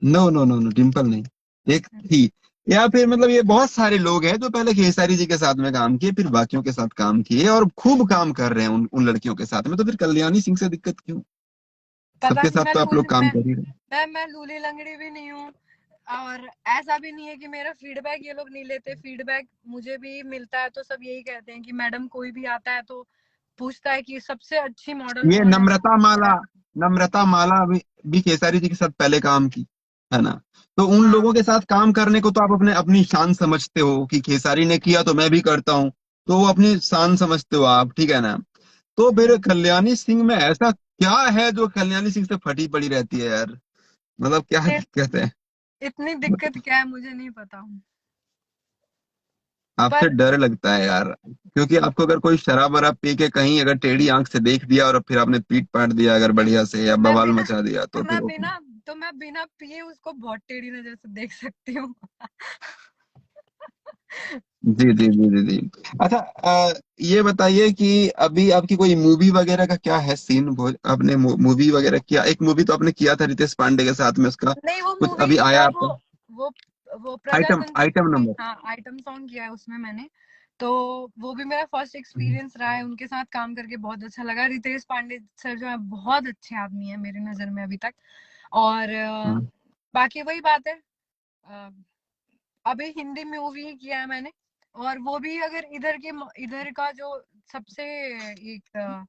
No no no no, Dimple नहीं। एक थी। या फिर मतलब ये बहुत सारे लोग हैं जो पहले खेसारी जी के साथ में काम किए, फिर बाकियों के साथ काम किए और खूब काम कर रहे हैं उन लड़कियों के साथ में, तो फिर कल्याणी सिंह से दिक्कत क्यों? पता सबके नहीं, साथ तो आप लोग काम कर ही रहे मैं लूली लंगड़ी भी नहीं हूँ। और ऐसा भी नहीं है कि मेरा फीडबैक ये लोग नहीं लेते, फीडबैक मुझे भी मिलता है तो सब यही कहते हैं कि मैडम कोई भी आता है तो पूछता है कि सबसे अच्छी मॉडल हैं। ये कौन है, तो नम्रता माला भी खेसारी जी के साथ पहले काम की है ना? तो उन हाँ। लोगों के साथ काम करने को तो आप अपने अपनी शान समझते हो कि खेसारी ने किया तो मैं भी करता हूँ, तो वो अपनी शान समझते हो आप, ठीक है ना? तो फिर हम्म। कल्याणी सिंह में ऐसा क्या है जो कल्याणी सिंह से फटी पड़ी रहती है यार? मतलब क्या इत, दिक्कत है? इतनी दिक्कत क्या है मुझे नहीं पता। आपसे पर डर लगता है यार, क्योंकि आपको अगर कोई शराब वराब पी के कहीं अगर टेढ़ी आंख से देख दिया और फिर आपने पीट पाट दिया अगर बढ़िया से या मैं बवाल बिना मचा दिया तो तो फिर मैं वो। बिना तो मैं बिना पिए उसको बहुत टेढ़ी नजर से देख सकती हूँ। जी जी जी जी जी। अच्छा, ये बताइए कि अभी आपकी कोई मूवी वगैरह का क्या है सीन? आपने मूवी वगैरह किया? एक मूवी तो आपने किया था रितेश पांडे के साथ में, उसका नहीं, वो कुछ मूवी अभी आया आपका? वो वो आइटम प्रजातंत्र आइटम मूवी, नंबर। हाँ आइटम सॉन्ग किया है उसमें मैंने। तो वो भी मेरा फर्स्ट एक्सपीरियंस रहा है, उनके साथ काम करके बहुत अच्छा लगा। रितेश पांडे सर जो है बहुत अच्छे आदमी है मेरी नजर में अभी तक। और हाँ बाकी वही बात है, अ, अभी हिंदी मूवी ही किया है मैंने। और वो भी अगर इधर का जो सबसे एक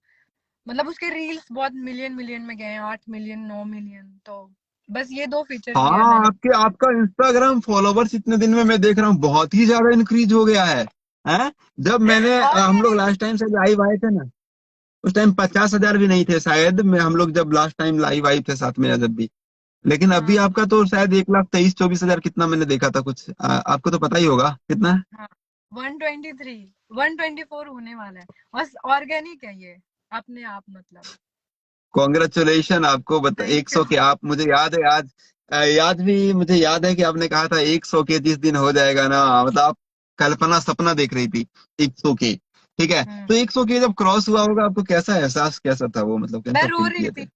मतलब उसके रील्स बहुत मिलियन मिलियन में गए हैं, 8 मिलियन 9 मिलियन। तो बस ये दो फीचर किया है हाँ, मैंने। आपके आपका इंस्टाग्राम फॉलोवर्स इतने दिन में मैं देख रहा हूँ बहुत ही ज्यादा इंक्रीज हो गया है। हैं? जब मैंने और हम क्या लोग नहीं थी। लास्ट टाइम से लाइव आए थे ना, उस टाइम 50,000 भी नहीं थे शायद, मैं हम लोग जब लास्ट टाइम लाइव आए थे साथ में जब भी। लेकिन अभी हाँ आपका तो शायद 1,23,24,000 कितना मैंने देखा था कुछ, आपको तो पता ही होगा कितना है। हाँ, 123 124 होने वाला है। बस ऑर्गेनिक है ये, अपने आप मतलब। कॉन्ग्रेचुलेशन आपको, बता थैंक यू। 100 के आप, मुझे याद है आज, याद भी मुझे याद है कि आपने कहा था 100 के जिस दिन हो जाएगा ना, मतलब आप कल्पना सपना देख रही थी 100 के। ठीक है, हम्म। तो 100 के जब क्रॉस हुआ होगा आपको कैसा एहसास, कैसा था वो, मतलब मैं कैसा रो फील रही किए थी थे?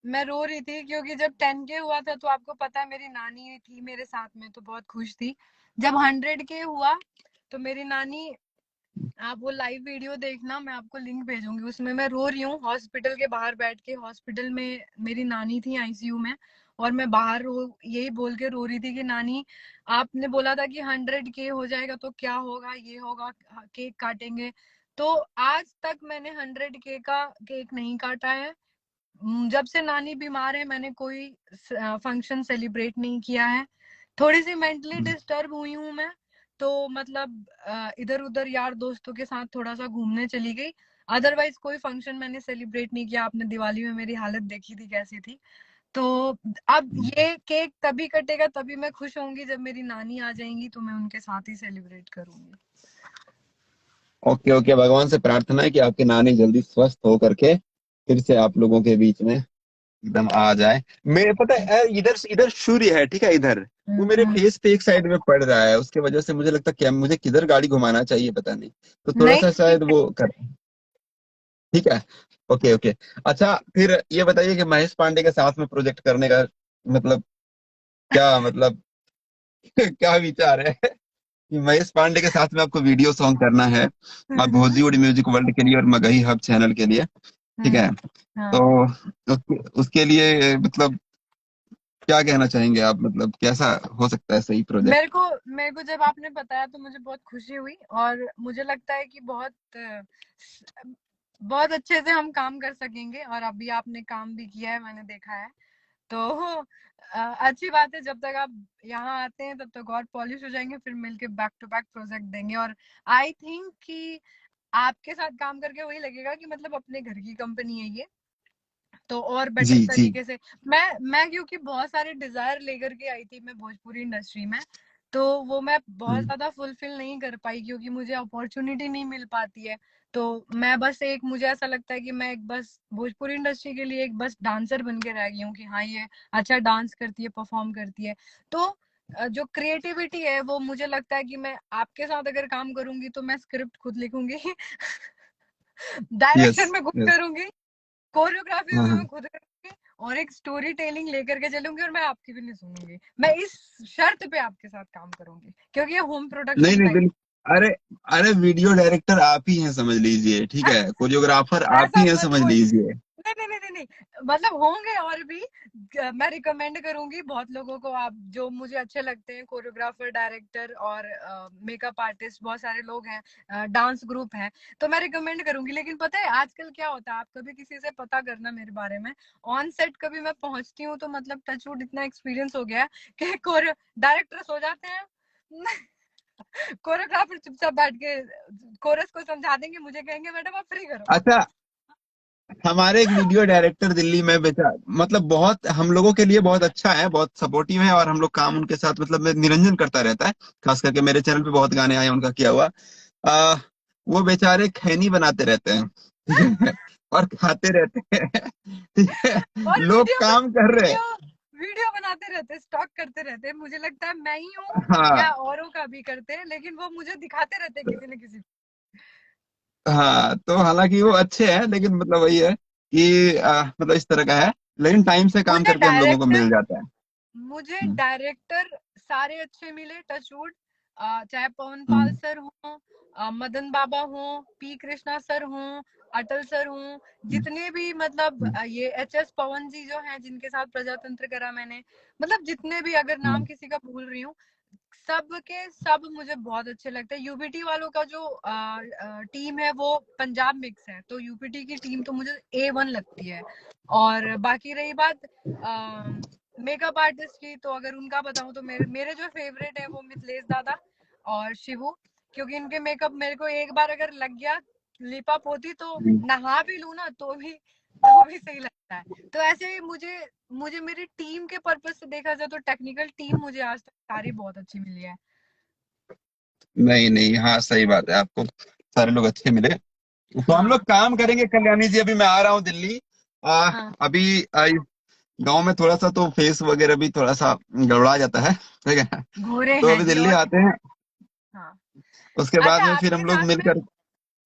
मैं रो रही थी क्योंकि जब 10K हुआ था तो आपको पता है मेरी नानी थी मेरे साथ में, तो बहुत खुश थी। जब 100K हुआ तो मेरी नानी, आप वो लाइव वीडियो देखना, मैं आपको लिंक भेजूंगी, उसमें मैं रो रही हूँ हॉस्पिटल के बाहर बैठ के। हॉस्पिटल में मेरी नानी थी आईसीयू में, और मैं बाहर यही बोल के रो रही थी कि नानी, आपने बोला था कि 100K हो जाएगा तो क्या होगा, ये होगा, केक काटेंगे। तो आज तक मैंने 100K का केक नहीं काटा है। जब से नानी बीमार है मैंने कोई फंक्शन सेलिब्रेट नहीं किया है। थोड़ी सी मेंटली डिस्टर्ब हुई हूँ मैं, तो मतलब इधर उधर यार दोस्तों के साथ थोड़ा सा घूमने चली गई। अदरवाइज कोई फंक्शन मैंने सेलिब्रेट नहीं किया। आपने दिवाली में मेरी हालत देखी थी कैसी थी। तो अब ये केक तभी कटेगा, तभी मैं खुश होंगी जब मेरी नानी आ जाएंगी, तो मैं उनके साथ ही सेलिब्रेट करूंगी। ओके ओके, भगवान से प्रार्थना है कि आपकी नानी जल्दी स्वस्थ हो करके फिर से आप लोगों के बीच में एकदम आ जाए। मेरे पता है, इधर इधर सूर्य है, ठीक है, इधर वो मेरे हम्म। फेस पे एक साइड में पड़ रहा है, उसके वजह से मुझे लगता है क्या मुझे किधर गाड़ी घुमाना चाहिए पता नहीं, तो थोड़ा नहीं सा ठीक शायद है। वो कर। ठीक है। Okay okay. अच्छा, फिर ये बताइए कि महेश पांडे के साथ में प्रोजेक्ट करने का मतलब क्या, मतलब क्या विचार है कि महेश पांडे के साथ में आपको वीडियो सॉन्ग करना है, आप हम्म। भोजलीवुड म्यूजिक वर्ल्ड के लिए और मगही हब चैनल के लिए, ठीक हम्म। है? तो हाँ। उसके लिए मतलब क्या कहना चाहेंगे आप, मतलब कैसा हो सकता है सही मेरे प्रोजेक्ट? को मेरे को जब आपने बताया तो मुझे बहुत खुशी हुई, और मुझे लगता है कि बहुत अच्छे से हम काम कर सकेंगे। और अभी आपने काम भी किया है, मैंने देखा है। तो अच्छी बात है, जब तक आप यहाँ आते हैं तब तक और पॉलिश हो जाएंगे, फिर मिलके बैक टू बैक प्रोजेक्ट देंगे। और आई थिंक कि आपके साथ काम करके वही लगेगा कि मतलब अपने घर की कंपनी है ये, तो और बेटर जी जी। तरीके से। मैं क्योंकि बहुत सारे डिजायर लेकर के आई थी मैं भोजपुरी इंडस्ट्री में, तो वो मैं बहुत हम्म, ज्यादा फुलफिल नहीं कर पाई क्योंकि मुझे अपॉर्चुनिटी नहीं मिल पाती है। तो मैं बस एक, मुझे ऐसा लगता है कि मैं एक बस भोजपुरी इंडस्ट्री के लिए एक बस डांसर बन के रह गई हूँ कि हाँ ये अच्छा डांस करती है, परफॉर्म करती है। तो जो क्रिएटिविटी है वो मुझे लगता है कि मैं आपके साथ अगर काम करूंगी तो मैं स्क्रिप्ट खुद लिखूंगी, यस डायरेक्शन में खुद यस। करूंगी, कोरियोग्राफी हाँ भी मैं हाँ। खुद करूंगी, और एक स्टोरी टेलिंग लेकर के चलूंगी, और मैं आपकी भी नहीं सुनूंगी। मैं इस शर्त पे आपके साथ काम करूंगी क्योंकि ये होम नहीं प्रोडक्शन नहीं टाइप। बिल्कुल। अरे अरे वीडियो डायरेक्टर आप ही हैं समझ लीजिए, ठीक है, कोरियोग्राफर आप ऐसा ही हैं मत समझ बोलिए। लीजिए। नहीं नहीं नहीं नहीं नहीं, मतलब होंगे और भी। मैं रिकमेंड करूंगी बहुत लोगों को, आप जो मुझे अच्छे लगते हैं, कोरियोग्राफर, डायरेक्टर और मेकअप आर्टिस्ट, बहुत सारे लोग हैं, डांस ग्रुप है, तो मैं रिकमेंड करूंगी। लेकिन पता है आजकल क्या होता है, आप कभी किसी से पता करना मेरे बारे में, ऑन सेट कभी मैं पहुंचती हूँ तो मतलब टचवुड इतना एक्सपीरियंस हो गया है कि डायरेक्टर सो जाते हैं, कोरियोग्राफर चुपचाप बैठ के कोरस को समझा देंगे, मुझे कहेंगे मैडम आप फ्री करो। अच्छा, हमारे एक वीडियो डायरेक्टर दिल्ली में बेचा, मतलब बहुत हम लोगों के लिए बहुत अच्छा है, बहुत सपोर्टिव है, और हम लोग काम उनके साथ मतलब निरंजन करता रहता है। खास करके मेरे चैनल पे बहुत गाने आए उनका किया हुआ। आ, वो बेचारे खैनी बनाते रहते हैं, ठीक है, और खाते रहते हैं, ठीक है। और लोग काम कर रहे हैं। वीडियो वीडियो बनाते रहते, स्टॉक करते रहते, मुझे लगता है मैं ही हूँ या हाँ औरों का भी करते हैं, लेकिन वो मुझे दिखाते रहते किसी न किसी। हाँ। तो हालांकि वो अच्छे हैं, लेकिन मतलब वही है कि मतलब इस तरह का है, लेकिन टाइम से काम मुझे करके हम लोगों को डायरेक्टर मिल जाता है। मुझे हम्म, डायरेक्टर सारे अच्छे मिले, टचवुड। चाहे पवन पाल हम्म, सर हो, मदन बाबा हो, पी कृष्णा सर हो, अटल सर हो, हम्म, जितने भी मतलब हम्म, ये एच एस पवन जी जो हैं जिनके साथ प्रजातंत्र करा मैंने, मतलब जितने भी, अगर नाम हम्म, किसी का भूल रही हूँ, सब के सब मुझे बहुत अच्छे लगते हैं। यूपीटी वालों का जो टीम है वो पंजाब मिक्स है, तो यूपीटी की टीम तो मुझे A1 लगती है। और बाकी रही बात मेकअप आर्टिस्ट की, तो अगर उनका बताऊं तो मेरे मेरे जो फेवरेट है वो मिथिलेश दादा और शिवू, क्योंकि इनके मेकअप मेरे को एक बार अगर लग गया, लिप अप होती तो हम्म। नहा भी लू ना तो भी सही लगता है। तो ऐसे ही मुझे मुझे मेरी टीम के पर्पज से देखा जाए तो टेक्निकल टीम मुझे आज तक सारी बहुत अच्छी मिली है। नहीं नहीं, हाँ सही बात है, आपको सारे लोग अच्छे मिले। तो हम लोग हाँ काम करेंगे कल्याणी जी, अभी मैं आ रहा हूँ दिल्ली। हाँ। अभी गांव में थोड़ा सा तो फेस वगैरह भी थोड़ा सा गड़बड़ा जाता है, ठीक है। घोरे तो हैं अभी जी, दिल्ली और आते हैं, हाँ। उसके बाद अच्छा, में फिर हम लोग मिलकर।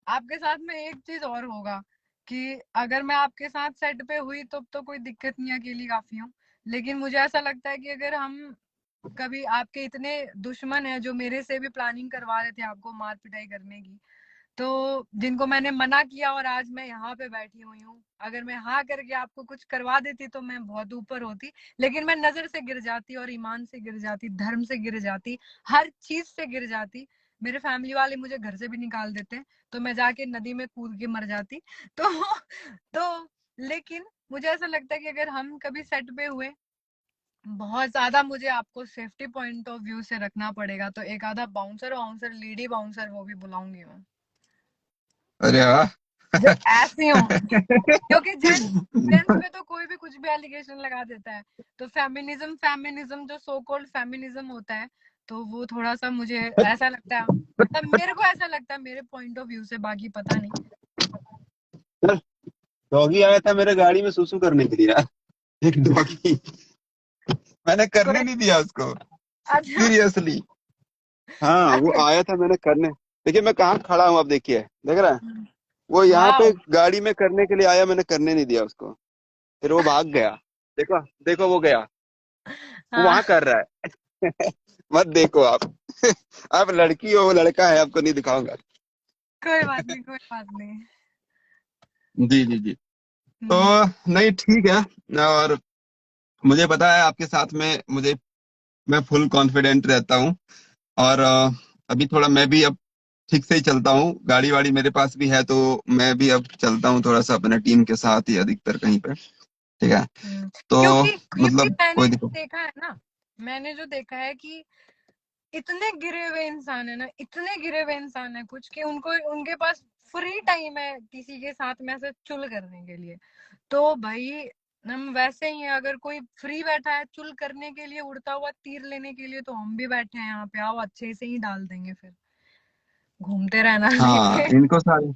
आपके साथ में एक चीज और होगा कि अगर मैं आपके साथ सेट पे हुई तो कोई दिक्कत नहीं है, अकेली काफी हूँ। लेकिन मुझे ऐसा लगता है कि अगर हम कभी, आपके इतने दुश्मन है जो मेरे से भी प्लानिंग करवा रहे थे आपको मार पिटाई करने की, तो जिनको मैंने मना किया और आज मैं यहाँ पे बैठी हुई हूँ, अगर मैं हाँ करके आपको कुछ करवा देती तो मैं बहुत ऊपर होती। लेकिन मैं नजर से गिर जाती, और ईमान से गिर जाती, धर्म से गिर जाती, हर चीज से गिर जाती। मेरे फैमिली वाले मुझे घर से भी निकाल देते, तो मैं जाके नदी में कूद के मर जाती। तो तो लेकिन मुझे ऐसा लगता है कि अगर हम कभी सेट पे हुए, बहुत ज्यादा मुझे आपको सेफ्टी पॉइंट ऑफ व्यू से रखना पड़ेगा, तो एक आधा बाउंसर बाउंसर लेडी बाउंसर वो भी बुलाऊंगी मैं, अरे वाह। जो ऐसी हो। क्योंकि जेंट्स जेंट्स पे तो कोई भी कुछ भी एलिगेशन लगा देता है, तो फेमिनिज्म फेमिनिज्म जो सो कॉल्ड फेमिनिज्म होता है, तो वो थोड़ा सा मुझे ऐसा लगता है, मतलब मेरे को ऐसा लगता है मेरे पॉइंट ऑफ व्यू से, बाकी पता नहीं। डॉगी आया था मेरे गाड़ी में सुसु करने के लिए यार, एक डॉगी, मैंने करने कोई नहीं दिया उसको, अच्छा सीरियसली। हाँ वो आया था, मैंने करने, देखिए मैं कहाँ खड़ा हूँ, आप देखिए, देख रहा है, वो यहाँ पे वाओ। गाड़ी में करने के लिए आया, मैंने करने नहीं दिया उसको, फिर वो भाग गया। देखो देखो वो गया, वो हाँ, वहां कर रहा है। मत देखो आप। आप लड़की हो, वो लड़का है, आपको नहीं दिखाऊंगा। कोई बात नहीं, कोई बात नहीं। जी जी जी। तो हम्म, नहीं ठीक है, और मुझे पता है आपके साथ में मुझे, मैं फुल कॉन्फिडेंट रहता हूँ। और अभी थोड़ा मैं भी अब ठीक से ही चलता हूँ, गाड़ी वाड़ी मेरे पास भी है, तो मैं भी अब चलता हूँ थोड़ा सा अपने टीम के साथ ही अधिकतर कहीं पे, ठीक है। तो क्योंकि मतलब मैंने कोई जो दिक्कत। देखा है ना, मैंने जो देखा है कि इतने गिरे हुए इंसान है ना, इतने गिरे हुए इंसान है कुछ, कि उनको उनके पास फ्री टाइम है किसी के साथ में ऐसे चुल करने के लिए। तो भाई हम वैसे ही हैं, अगर कोई फ्री बैठा है चुल करने के लिए, उड़ता हुआ तीर लेने के लिए, तो हम भी बैठे हैं यहाँ पे, आओ अच्छे से ही डाल देंगे फिर, घूमते रहना हाँ, लेके। इनको सारे,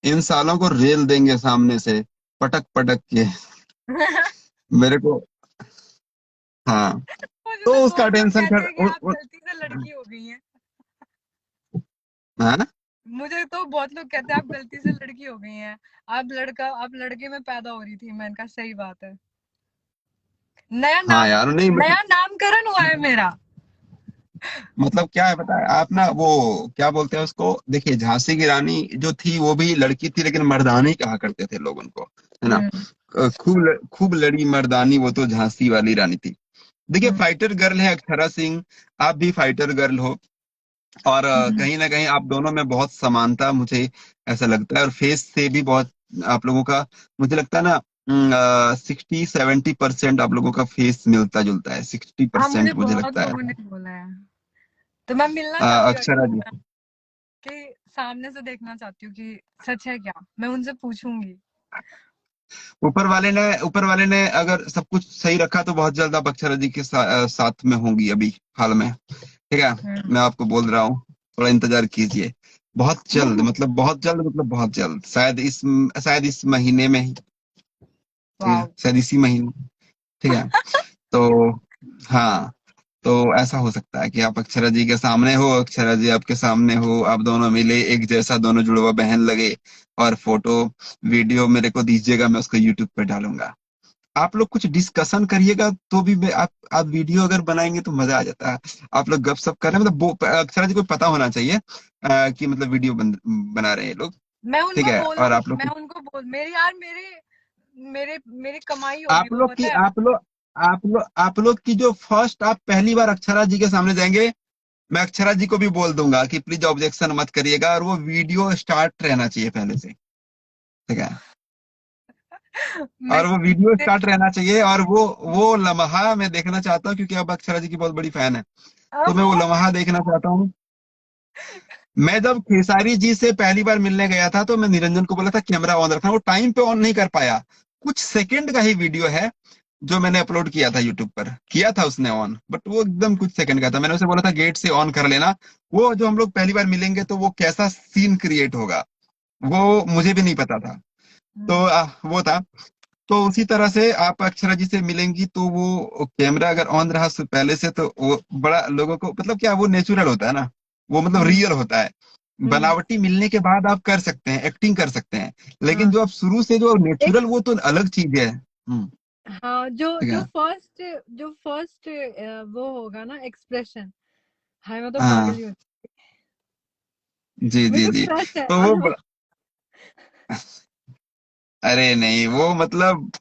इन सालों को रेल देंगे सामने से, पटक पटक के, मेरे को। हाँ। मुझे तो तो उसका बहुत लोग टेंशन कहते कर हैं कि आप गलती से लड़की हो गई हैं। हाँ। मुझे तो बहुत लोग कहते हैं आप गलती से लड़की हो गई हैं, आप लड़के में पैदा हो रही थी। मैंने कहा सही बात है, नया हाँ नाम, यार, नहीं नया मतलब, नामकरण हुआ है मेरा। मतलब क्या है पता है आप ना, वो क्या बोलते हैं उसको, देखिए झांसी की रानी जो थी वो भी लड़की थी, लेकिन मर्दानी कहा करते थे लोग उनको, है ना। हम्म। खूब लड़ी मर्दानी, वो तो झांसी वाली रानी थी। देखिए हम्म। फाइटर गर्ल है अक्षरा सिंह, आप भी फाइटर गर्ल हो, और हम्म। कहीं ना कहीं आप दोनों में बहुत समानता मुझे ऐसा लगता है, और फेस से भी बहुत आप लोगों का, मुझे लगता है ना, 60-70% आप लोगों का फेस मिलता जुलता है, सिक्सटी हाँ, मुझे परसेंट मुझे बहुत लगता लोगों ने है। बोला है, तो मैं मिलना चाहती हूँ अक्षरा जी, कि सामने से देखना चाहती हूँ कि सच है क्या। मैं उनसे पूछूंगी। ऊपर वाले ने अगर सब कुछ सही रखा तो बहुत जल्द आप अक्षरा जी के साथ में होंगी अभी हाल में, ठीक है। हम्म। मैं आपको बोल रहा हूँ, थोड़ा इंतजार कीजिए, बहुत जल्द, हम्म। मतलब बहुत जल्द, मतलब बहुत जल्द, शायद इस महीने में ही, ठीक है, वाओ। शायद इसी महीने, ठीक है। तो हाँ, तो ऐसा हो सकता है कि आप अक्षरा जी के सामने हो, अक्षरा जी आपके सामने हो, आप दोनों मिले, एक जैसा दोनों जुड़वा बहन लगे, और फोटो वीडियो मेरे को दीजिएगा, मैं उसको यूट्यूब पे डालूंगा। आप लोग कुछ डिस्कशन करिएगा तो भी आप वीडियो अगर बनाएंगे तो मजा आ जाता है। आप लोग गपशप कर रहे हैं, मतलब अक्षरा जी को पता होना चाहिए कि मतलब वीडियो बना रहे हैं ये लोग, ठीक है। और आप लोग मैं उनको बोल, मेरे यार, मेरे मेरी कमाई होगी आप वो, लोग की पता है। आप लोग की जो फर्स्ट, आप पहली बार अक्षरा जी के सामने जाएंगे, मैं अक्षरा जी को भी बोल दूंगा कि प्लीज ऑब्जेक्शन मत करिएगा, और वो वीडियो स्टार्ट रहना चाहिए पहले से, ठीक है। मैं और वो वीडियो स्टार्ट रहना चाहिए, और वो लम्हा मैं देखना चाहता हूँ, क्योंकि अब अक्षरा जी की बहुत बड़ी फैन है, तो मैं वो लम्हा देखना चाहता हूँ। मैं जब खेसारी जी से पहली बार मिलने गया था तो मैं निरंजन को बोला था कैमरा ऑन रखना, वो टाइम पे ऑन नहीं कर पाया। कुछ सेकंड का ही वीडियो है जो मैंने अपलोड किया था यूट्यूब पर, किया था उसने ऑन, बट वो एकदम कुछ सेकंड का था। मैंने उसे बोला था गेट से ऑन कर लेना, वो जो हम लोग पहली बार मिलेंगे तो वो कैसा सीन क्रिएट होगा वो मुझे भी नहीं पता था। तो वो था। तो उसी तरह से आप अक्षरा जी से मिलेंगी तो वो कैमरा अगर ऑन रहा पहले से, तो वो बड़ा लोगों को, मतलब क्या, वो नेचुरल होता है ना, वो मतलब हम्म। रियल होता है। हम्म। बनावटी मिलने के बाद आप कर सकते हैं, एक्टिंग कर सकते हैं, लेकिन हाँ। जो आप शुरू से जो एक, नेचुरल, वो तो अलग चीज है। हाँ, जो ठीक जो है। फर्स्ट जो फर्स्ट वो होगा ना एक्सप्रेशन, हाय मैं तो पागल हाँ, ही हो। जी मेरे जी को जी। ट्रस्ट है तो वो अरे नहीं, वो मतलब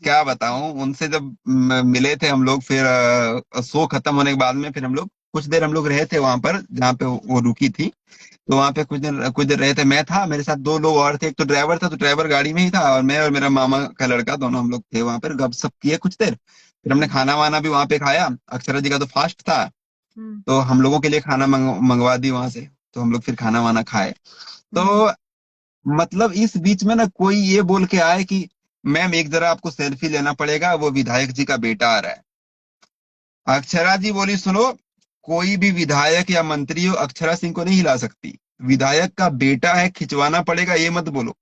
क्या बताऊं, उनसे जब मिले थे हम लोग, फिर शो खत्म होने के बाद में फिर हम लोग कुछ देर हम लोग रहे थे वहां पर जहाँ पे वो रुकी थी। तो वहां पे कुछ देर रहे थे, मैं था, मेरे साथ दो लोग और थे, एक तो ड्राइवर था, तो ड्राइवर गाड़ी में ही था, और मैं और मेरा मामा का लड़का, दोनों हम लोग थे वहां पर, गपशप किए कुछ देर। फिर हमने हम्म। खाना वाना भी वहां पे खाया, अक्षरा जी का तो फास्ट था, हम्म। तो हम लोगों के लिए खाना मंगवा दी वहां से। तो हम लोग फिर खाना वाना खाए। तो हम्म। मतलब इस बीच में ना कोई ये बोल के आए कि मैम एक जरा आपको सेल्फी लेना पड़ेगा, वो विधायक जी का बेटा आ रहा है। अक्षरा जी बोली सुनो, कोई भी विधायक या मंत्री हो अक्षरा सिंह को नहीं हिला सकती, विधायक का बेटा है, खिंचवाना पड़ेगा, ये मत बोलो,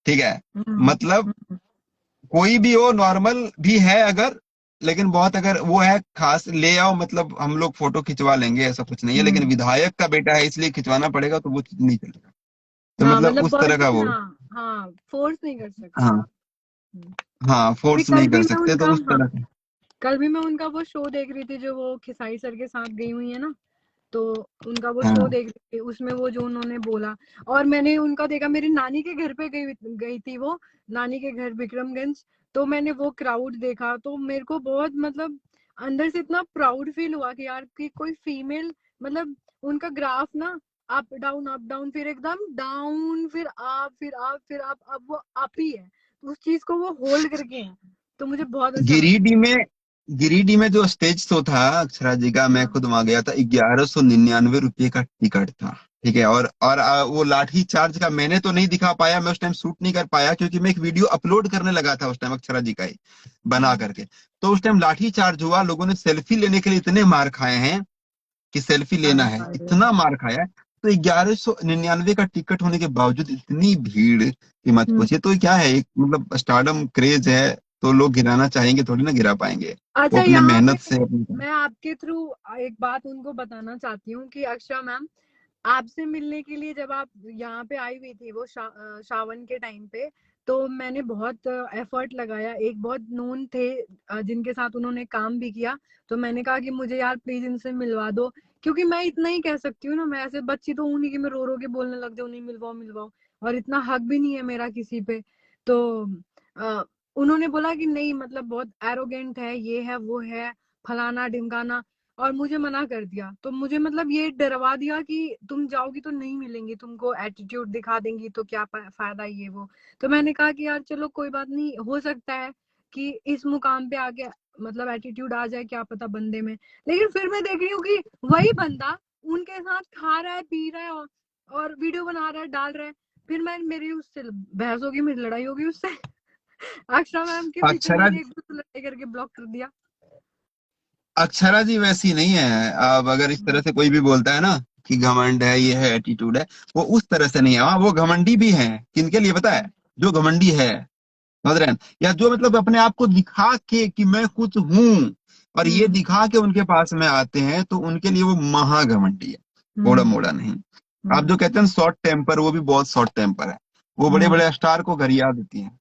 ठीक है। हम्म। मतलब हम्म। कोई भी हो, नॉर्मल भी है अगर, लेकिन बहुत अगर वो है खास, ले आओ, मतलब हम लोग फोटो खिंचवा लेंगे, ऐसा कुछ नहीं है, लेकिन हम्म। विधायक का बेटा है इसलिए खिंचवाना पड़ेगा, तो वो चीज नहीं चलेगा। तो हाँ, मतलब मतलब उस तरह का पर्सन, वो, हाँ हाँ, फोर्स नहीं कर सकते हाँ आप। हम्म। हाँ, अभी फोर्स नहीं कर सकते, तो उस हाँ, तरह का। कल भी मैं उनका वो शो देख रही थी जो वो खेसारी सर के साथ गई हुई है ना। तो उनका वो शो हाँ देख रही थी, उसमें वो जो उन्होंने बोला, और मैंने उनका देखा, मेरी नानी के घर पे गई गई थी वो, नानी के घर विक्रमगंज। तो मैंने वो क्राउड देखा तो मेरे को बहुत, मतलब अंदर से इतना प्राउड फील हुआ कि यार कि कोई फीमेल, मतलब उनका ग्राफ ना, अप डाउन, फिर एकदम डाउन, फिर अप, फिर अप, फिर अप, अब वो अप ही है। तो उस चीज को वो होल्ड करके हैं, तो मुझे बहुत अच्छा लगा। गिरिडीह में गिरिडीह में जो स्टेज शो था अक्षरा जी का, मैं हाँ। खुद वहां गया था, 1199 रुपये का टिकट था, ठीक है। और वो लाठी चार्ज का मैंने तो नहीं दिखा पाया, मैं उस टाइम शूट नहीं कर पाया, क्योंकि मैं एक वीडियो अपलोड करने लगा था उस टाइम अक्षरा जी का ही बना हम्म। करके। तो उस टाइम लाठी चार्ज हुआ, लोगों ने सेल्फी लेने के लिए इतने मार खाए हैं कि सेल्फी लेना हाय है, हाय। इतना मार खाया है। तो 1199 का टिकट होने के बावजूद इतनी भीड़ की मत हम्म। पूछिए, तो क्या है, एक मतलब स्टारडम क्रेज है, तो लोग गिराना चाहेंगे थोड़ी ना गिरा पाएंगे। वो अच्छा, अपने यहाँ पे मेहनत से मैं आपके थ्रू एक बात उनको बताना चाहती हूँ कि अक्षरा मैम, आपसे मिलने के लिए जब आप यहाँ पे आई हुई थी वो सावन के टाइम पे, तो मैंने बहुत एफर्ट लगाया। एक बहुत नोन थे जिनके साथ उन्होंने काम भी किया, तो मैंने कहा कि मुझे यार प्लीज इनसे मिलवा दो, क्योंकि मैं इतना ही कह सकती हूँ ना, मैं ऐसे बच्ची तो हूं नहीं कि मैं रो रो के बोलने लग जाऊँ नहीं मिलवाओ मिलवाओ, और इतना हक भी नहीं है मेरा किसी पे। तो अ, उन्होंने बोला कि नहीं, मतलब बहुत एरोगेंट है, ये है वो है, फलाना ढिमकाना, और मुझे मना कर दिया। तो मुझे मतलब ये डरवा दिया कि तुम जाओगी तो नहीं मिलेंगी, तुमको एटीट्यूड दिखा देंगी तो क्या फायदा ये वो। तो मैंने कहा कि यार चलो कोई बात नहीं, हो सकता है कि इस मुकाम पे आके मतलब एटीट्यूड आ जाए, क्या पता बंदे में। लेकिन फिर मैं देख रही हूँ कि वही बंदा उनके साथ खा रहा है पी रहा है और वीडियो बना रहा है डाल रहा है। फिर मेरी उससे बहस होगी, मेरी लड़ाई होगी उससे। अक्षरा मैम के पीछे अक्षरा मैंने एक दूसरे लड़ाई करके ब्लॉक कर दिया। अक्षरा जी वैसी नहीं है। अब अगर इस तरह से कोई भी बोलता है ना कि घमंड है, ये है, एटीट्यूड है, वो उस तरह से नहीं है। हाँ, वो घमंडी भी है। किनके लिए पता है? जो घमंडी है, समझ रहे हैं? या जो मतलब अपने आप को दिखा के कि मैं कुछ हूं, और ये हम्म दिखा के उनके पास में आते हैं, तो उनके लिए वो महाघमंडी है, थोड़ा हम्म मोड़ा नहीं। आप हम्म जो कहते हैं शॉर्ट टेम्पर, वो भी बहुत शॉर्ट टेम्पर है। वो बड़े हम्म बड़े स्टार को गरिया देती है,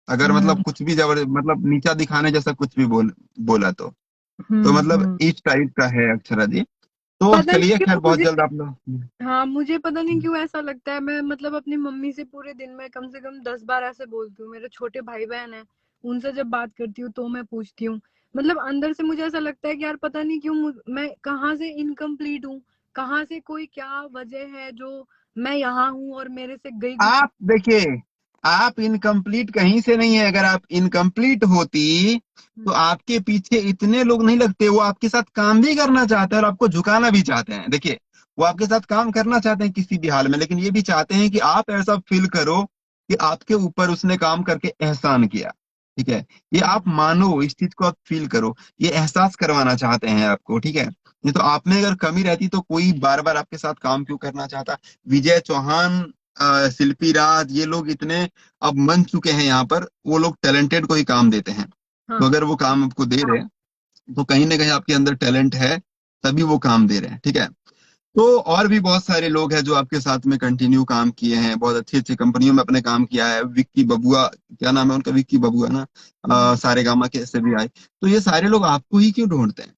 अगर मतलब हम्म कुछ भी जबर मतलब नीचा दिखाने जैसा कुछ भी बोला तो मतलब हम्म। इस टाइप का है अक्षरा जी। तो पता नहीं चलिए, खैर क्यों बहुत मुझे, जल्द आप लोग। हाँ मुझे पता नहीं क्यों ऐसा लगता है। मैं मतलब अपनी मम्मी से पूरे दिन में कम से कम 10 बार ऐसे बोलती हूँ। मेरे छोटे भाई बहन है, उनसे जब बात करती हूँ तो मैं पूछती हूँ। मतलब अंदर से मुझे ऐसा लगता है कि यार पता नहीं क्यों मैं कहाँ से इनकम्प्लीट हूँ, कहाँ से कोई क्या वजह है जो मैं यहाँ हूँ और मेरे से गई कुछ। आप देखिए, आप इनकम्प्लीट कहीं से नहीं है। अगर आप इनकम्प्लीट होती तो आपके पीछे इतने लोग नहीं लगते। वो आपके साथ काम भी करना चाहते हैं और आपको झुकाना भी चाहते हैं। देखिए, वो आपके साथ काम करना चाहते हैं किसी भी हाल में, लेकिन ये भी चाहते हैं कि आप ऐसा फील करो कि आपके ऊपर उसने काम करके एहसान किया। ठीक है? ये आप मानो, इस चीज को आप फील करो। ये एहसास करवाना चाहते हैं आपको। ठीक है? नहीं तो आप में अगर कमी रहती तो कोई बार बार आपके साथ काम क्यों करना चाहता? विजय चौहान, शिल्पी राज, ये लोग इतने अब बन चुके हैं यहाँ पर। वो लोग टैलेंटेड को ही काम देते हैं। तो हाँ अगर वो काम आपको दे रहे हैं तो कहीं ना कहीं आपके अंदर टैलेंट है, तभी वो काम दे रहे हैं। ठीक है? तो और भी बहुत सारे लोग हैं जो आपके साथ में कंटिन्यू काम किए हैं, बहुत अच्छी अच्छी कंपनियों में अपने काम किया है। विक्की बबुआ, क्या नाम है उनका? विक्की बबुआ ना। सारे गामा के ऐसे भी आए। तो ये सारे लोग आपको ही क्यों ढूंढते हैं?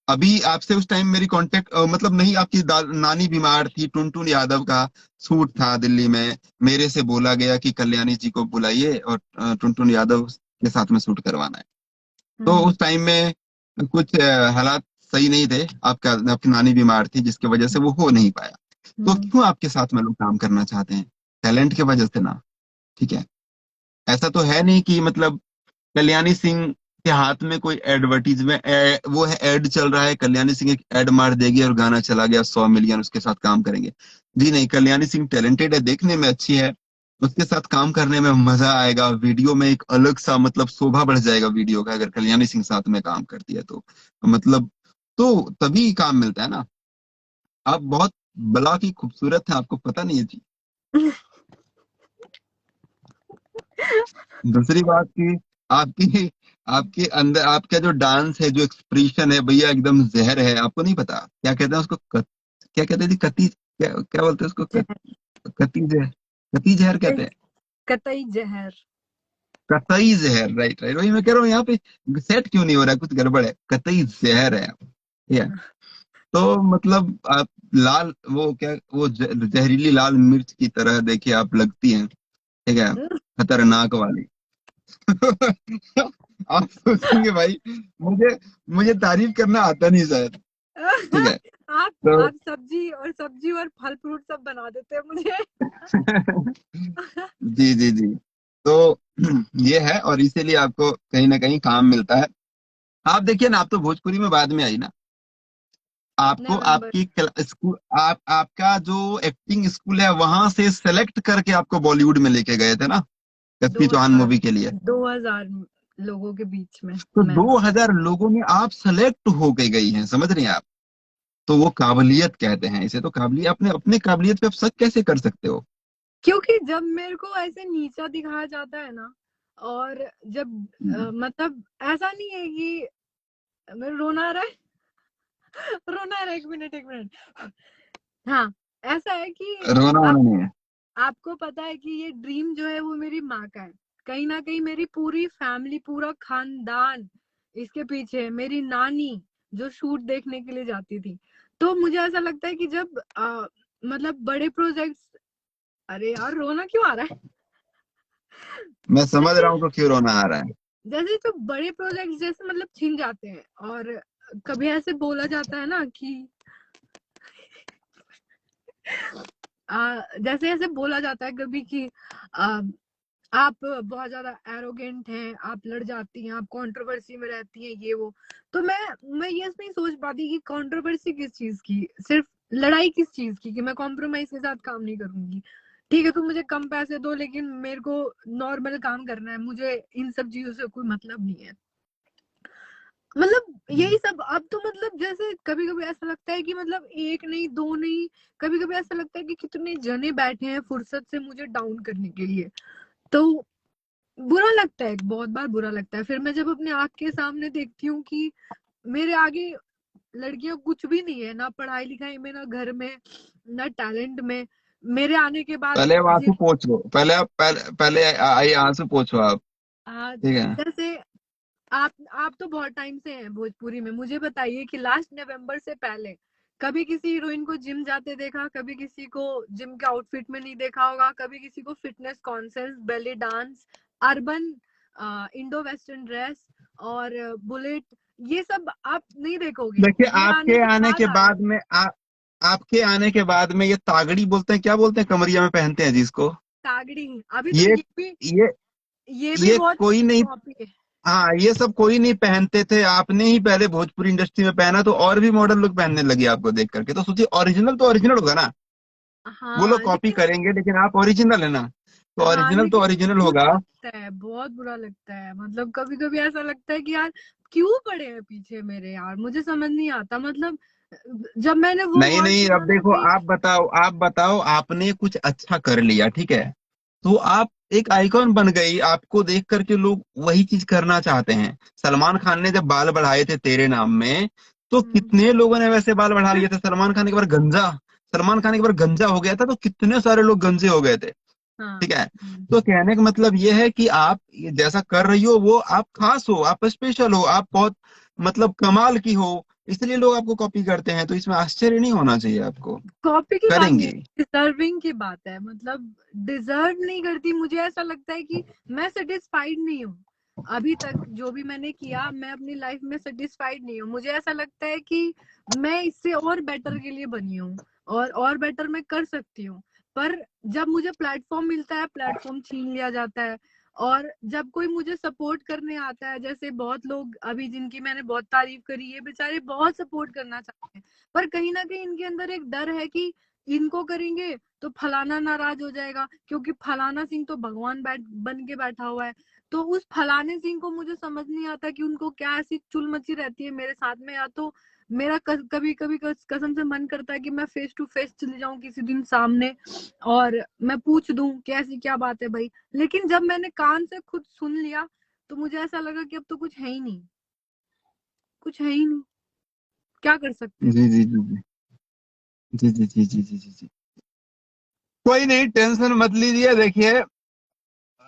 अभी आपसे उस टाइम मेरी कांटेक्ट मतलब नहीं, आपकी नानी बीमार थी, टुनटुन यादव का शूट था दिल्ली में। मेरे से बोला गया कि कल्याणी जी को बुलाइए और टुनटुन यादव के साथ में शूट करवाना है। तो हम्म उस टाइम में कुछ हालात सही नहीं थे। आपका आपकी नानी बीमार थी, जिसकी वजह से वो हो नहीं पाया। तो हम्म क्यों आपके साथ में लोग काम करना चाहते हैं? टैलेंट की वजह से ना। ठीक है? ऐसा तो है नहीं कि मतलब कल्याणी सिंह के हाथ में कोई एडवर्टीजमेंट वो है, एड चल रहा है, कल्याणी सिंह एक एड मार देगी और गाना चला गया, 100 मिलियन उसके साथ काम करेंगे। जी नहीं, कल्याणी सिंह टैलेंटेड है, देखने में अच्छी है, उसके साथ काम करने में मजा आएगा। वीडियो में एक अलग सा मतलब शोभा बढ़ जाएगा वीडियो का, अगर कल्याणी सिंह साथ में काम करती है तो मतलब, तो तभी काम मिलता है ना। आप बहुत बला की खूबसूरत है, आपको पता नहीं है जी। दूसरी बात की, आपकी आपके अंदर आपका जो डांस है, जो एक्सप्रेशन है भैया, एकदम जहर है। आपको नहीं पता क्या कहते हैं उसको? क्या कहते हैं जी? कती, क्या क्या बोलते हैं उसको? जहर, कती जहर, कती जहर कहते कतई हैं। कतई जहर। कतई जहर, राइट राइट, वही मैं कह रहा हूँ। यहाँ पे सेट क्यों नहीं हो रहा है? कुछ गड़बड़ है। कतई जहर है। ठीक है? तो मतलब आप लाल, वो क्या, वो जहरीली लाल मिर्च की तरह देखिए आप लगती हैं। ठीक है? खतरनाक वाली। आप सोचेंगे भाई, मुझे मुझे तारीफ करना आता नहीं शायद। ठीक है? तो आप सब्जी और फल फ्रूट सब बना देते हैं मुझे। जी जी जी। तो ये है, और इसीलिए आपको कहीं ना कहीं काम मिलता है। आप देखिए ना, आप तो भोजपुरी में बाद में आई ना। आपको नवंबर। आपकी स्कूल, आपका जो एक्टिंग स्कूल है, वहां से सेलेक्ट करके आपको बॉलीवुड में लेके गए थे ना, दो कस्तूरी चौहान हजार मूवी के लिए। 2000 लोगों के बीच में तो मैं। 2000 लोगों में आप सेलेक्ट होके गई हैं, समझ रही हैं आप? तो वो काबिलियत कहते हैं इसे। तो काबिलियत, अपने अपने काबिलियत पे आप शक कैसे कर सकते हो? क्योंकि जब मेरे को ऐसे नीचा दिखाया जाता है ना, और जब मतलब ऐसा नहीं है कि मेरे रोना आ रहा है, रोना आ रहा है, एक मिनट। हाँ, ऐसा है कि रोना आप वोना नहीं है। आपको पता है कि ये ड्रीम जो है वो मेरी माँ का है। कहीं ना कहीं मेरी पूरी फैमिली, पूरा खानदान इसके पीछे है। मेरी नानी जो शूट देखने के लिए जाती थी। तो मुझे ऐसा लगता है कि जब मतलब बड़े प्रोजेक्ट्स, अरे यार रोना क्यों आ रहा है? मैं समझ जैसे रहा हूँ तो क्यों रोना आ रहा है। जैसे जो बड़े प्रोजेक्ट्स जैसे मतलब छिन जाते हैं, और कभी ऐसे बोला जाता है ना कि जैसे ऐसे बोला जाता है कभी कि आ, आप बहुत ज्यादा एरोगेंट हैं, आप लड़ जाती हैं, आप कंट्रोवर्सी में रहती हैं, ये वो। तो मैं ये नहीं सोच पाती कि कंट्रोवर्सी किस चीज की, सिर्फ लड़ाई किस चीज की, कि मैं कॉम्प्रोमाइज के साथ काम नहीं करूंगी। ठीक है, तुम मुझे कम पैसे दो, लेकिन मेरे को नॉर्मल काम करना है, मुझे इन सब चीजों से कोई मतलब नहीं है। मतलब यही सब। अब तो मतलब जैसे कभी कभी ऐसा लगता है कि मतलब एक नहीं, दो नहीं, कभी कभी ऐसा लगता है कि कितने जने बैठे हैं फुर्सत से मुझे डाउन करने के लिए। तो बुरा लगता है, बहुत बार बुरा लगता है। फिर मैं जब अपने आंख के सामने देखती हूँ कि मेरे आगे लड़कियां कुछ भी नहीं है, ना पढ़ाई लिखाई में, ना घर में, ना टैलेंट में, मेरे आने के बाद पहले अब जिन आंसू पोंछ लो, पहले आप पहले आइए आंसू पोंछो आप। ठीक है। जैसे आप तो बहुत टाइम से हैं भोजपुरी में, मुझे बताइए कि लास्ट नवंबर से पहले कभी किसी हीरोइन को जिम जाते देखा? कभी किसी को जिम के आउटफिट में नहीं देखा होगा? कभी किसी को fitness conscience, belly dance, urban Indo western dress और बुलेट, ये सब आप नहीं देखोगे। देखिए ये आने आपके के आने बाद के आया बाद है। में आपके आने के बाद में ये तागड़ी बोलते हैं, क्या बोलते हैं, कमरिया में पहनते हैं जिसको। तागड़ी। अभी तो ये ये ये भी ये बहुत कोई नहीं। कॉपी है। हाँ, ये सब कोई नहीं पहनते थे, आपने ही पहले भोजपुरी इंडस्ट्री में पहना, तो और भी मॉडल लोग पहनने लगे आपको देख करके, तो सोचिए ओरिजिनल तो ओरिजिनल होगा ना। वो लोग हाँ कॉपी लेकिन करेंगे लेकिन आप ओरिजिनल है ना। हाँ तो लेकिन ओरिजिनल बुरा होगा। लगता है, बहुत बुरा लगता है। मतलब कभी कभी ऐसा लगता है कि यार क्यों पड़े हैं पीछे मेरे, यार मुझे समझ नहीं आता। मतलब जब मैंने वो नहीं वर्ड नहीं, अब सुना ना देखो कि आप बताओ आपने कुछ अच्छा कर लिया, ठीक है, तो आप एक आइकॉन बन गई, आपको देख करके लोग वही चीज करना चाहते हैं। सलमान खान ने जब बाल बढ़ाए थे तेरे नाम में, तो हम्म, कितने लोगों ने वैसे बाल बढ़ा लिए थे। सलमान खान एक बार गंजा हो गया था तो कितने सारे लोग गंजे हो गए थे। हाँ। ठीक है। तो कहने का मतलब ये है कि आप ये जैसा कर रही हो वो आप खास हो, आप स्पेशल हो, आप बहुत मतलब कमाल की हो, इसलिए लोग आपको कॉपी करते हैं, तो इसमें आश्चर्य नहीं होना चाहिए आपको। कॉपी की बात नहीं, करेंगे। डिजर्विंग की बात है। मतलब डिजर्व नहीं करती। मुझे ऐसा लगता है कि मैं सेटिस्फाइड नहीं हूँ अभी तक। जो भी मैंने किया, मैं अपनी लाइफ में सेटिस्फाइड नहीं हूँ। मुझे ऐसा लगता है कि मैं इससे और बेटर के लिए बनी हूँ, और बेटर मैं कर सकती हूँ। पर जब मुझे प्लेटफॉर्म मिलता है, प्लेटफॉर्म छीन लिया जाता है। और जब कोई मुझे सपोर्ट करने आता है, जैसे बहुत लोग अभी जिनकी मैंने बहुत तारीफ करी, ये बेचारे बहुत सपोर्ट करना चाहते हैं, पर कहीं ना कहीं इनके अंदर एक डर है कि इनको करेंगे तो फलाना नाराज हो जाएगा, क्योंकि फलाना सिंह तो भगवान बन के बैठा हुआ है। तो उस फलाने सिंह को मुझे समझ नहीं आता कि उनको क्या ऐसी चुल मची रहती है मेरे साथ में। या तो मेरा कभी कभी कसम से मन करता है कि मैं फेस टू फेस चली जाऊं किसी दिन सामने, और मैं पूछ दूं कि ऐसी क्या बात है भाई। लेकिन जब मैंने कान से खुद सुन लिया, तो मुझे ऐसा लगा कि अब तो कुछ है ही नहीं, कुछ है ही नहीं, क्या कर सकते हैं। जी जी जी जी जी जी जी जी जी जी। कोई नहीं, टेंशन मत लीजिए। देखिए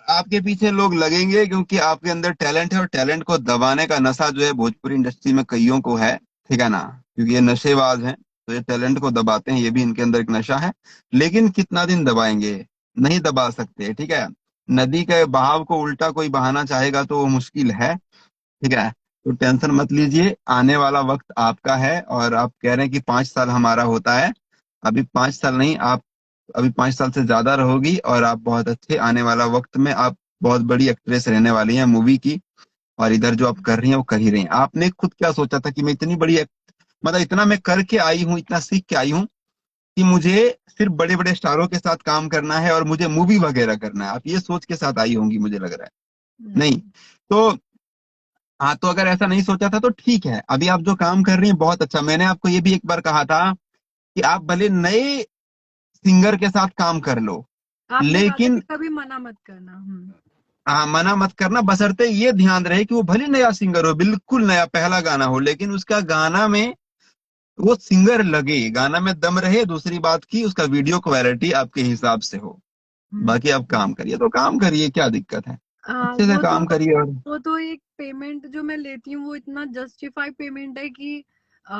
आपके पीछे लोग लगेंगे क्योंकि आपके अंदर टैलेंट है, और टैलेंट को दबाने का नशा जो है भोजपुरी इंडस्ट्री में कईयों को है। ठीक है ना, क्योंकि ये नशेबाज हैं, तो ये टैलेंट को दबाते हैं, ये भी इनके अंदर एक नशा है। लेकिन कितना दिन दबाएंगे, नहीं दबा सकते। ठीक है। नदी के बहाव को उल्टा कोई बहाना चाहेगा तो वो मुश्किल है। ठीक है। तो टेंशन मत लीजिए, आने वाला वक्त आपका है। और आप कह रहे हैं कि 5 साल हमारा होता है, अभी 5 साल नहीं, आप अभी 5 साल से ज्यादा रहोगी, और आप बहुत अच्छे आने वाला वक्त में आप बहुत बड़ी एक्ट्रेस रहने वाली हैं मूवी की। और इधर जो आप कर रही हैं वो कर ही रही हैं। आपने खुद क्या सोचा था कि मैं इतनी बड़ी मतलब इतना मैं करके आई हूँ, इतना सीख के आई हूँ कि मुझे सिर्फ बड़े बड़े स्टारों के साथ काम करना है और मुझे मूवी वगैरह करना है, आप ये सोच के साथ आई होंगी मुझे लग रहा है। नहीं नहीं। तो हाँ, तो अगर ऐसा नहीं सोचा था तो ठीक है, अभी आप जो काम कर रही हैं बहुत अच्छा। मैंने आपको ये भी एक बार कहा था कि आप भले नए सिंगर के साथ काम कर लो, आपने कहा था कि लेकिन कभी मना मत करना। हाँ, मना मत करना, बशर्ते ये ध्यान रहे कि वो भले नया सिंगर हो, बिल्कुल नया पहला गाना हो, लेकिन उसका गाना में वो सिंगर लगे, गाना में दम रहे। दूसरी बात की उसका वीडियो क्वालिटी आपके हिसाब से हो। हम्म। बाकी आप काम करिए तो काम करिए, क्या दिक्कत है, अच्छे से वो तो काम करिए। और वो तो एक पेमेंट जो मैं लेती हूँ वो इतना जस्टिफाई पेमेंट है कि आ,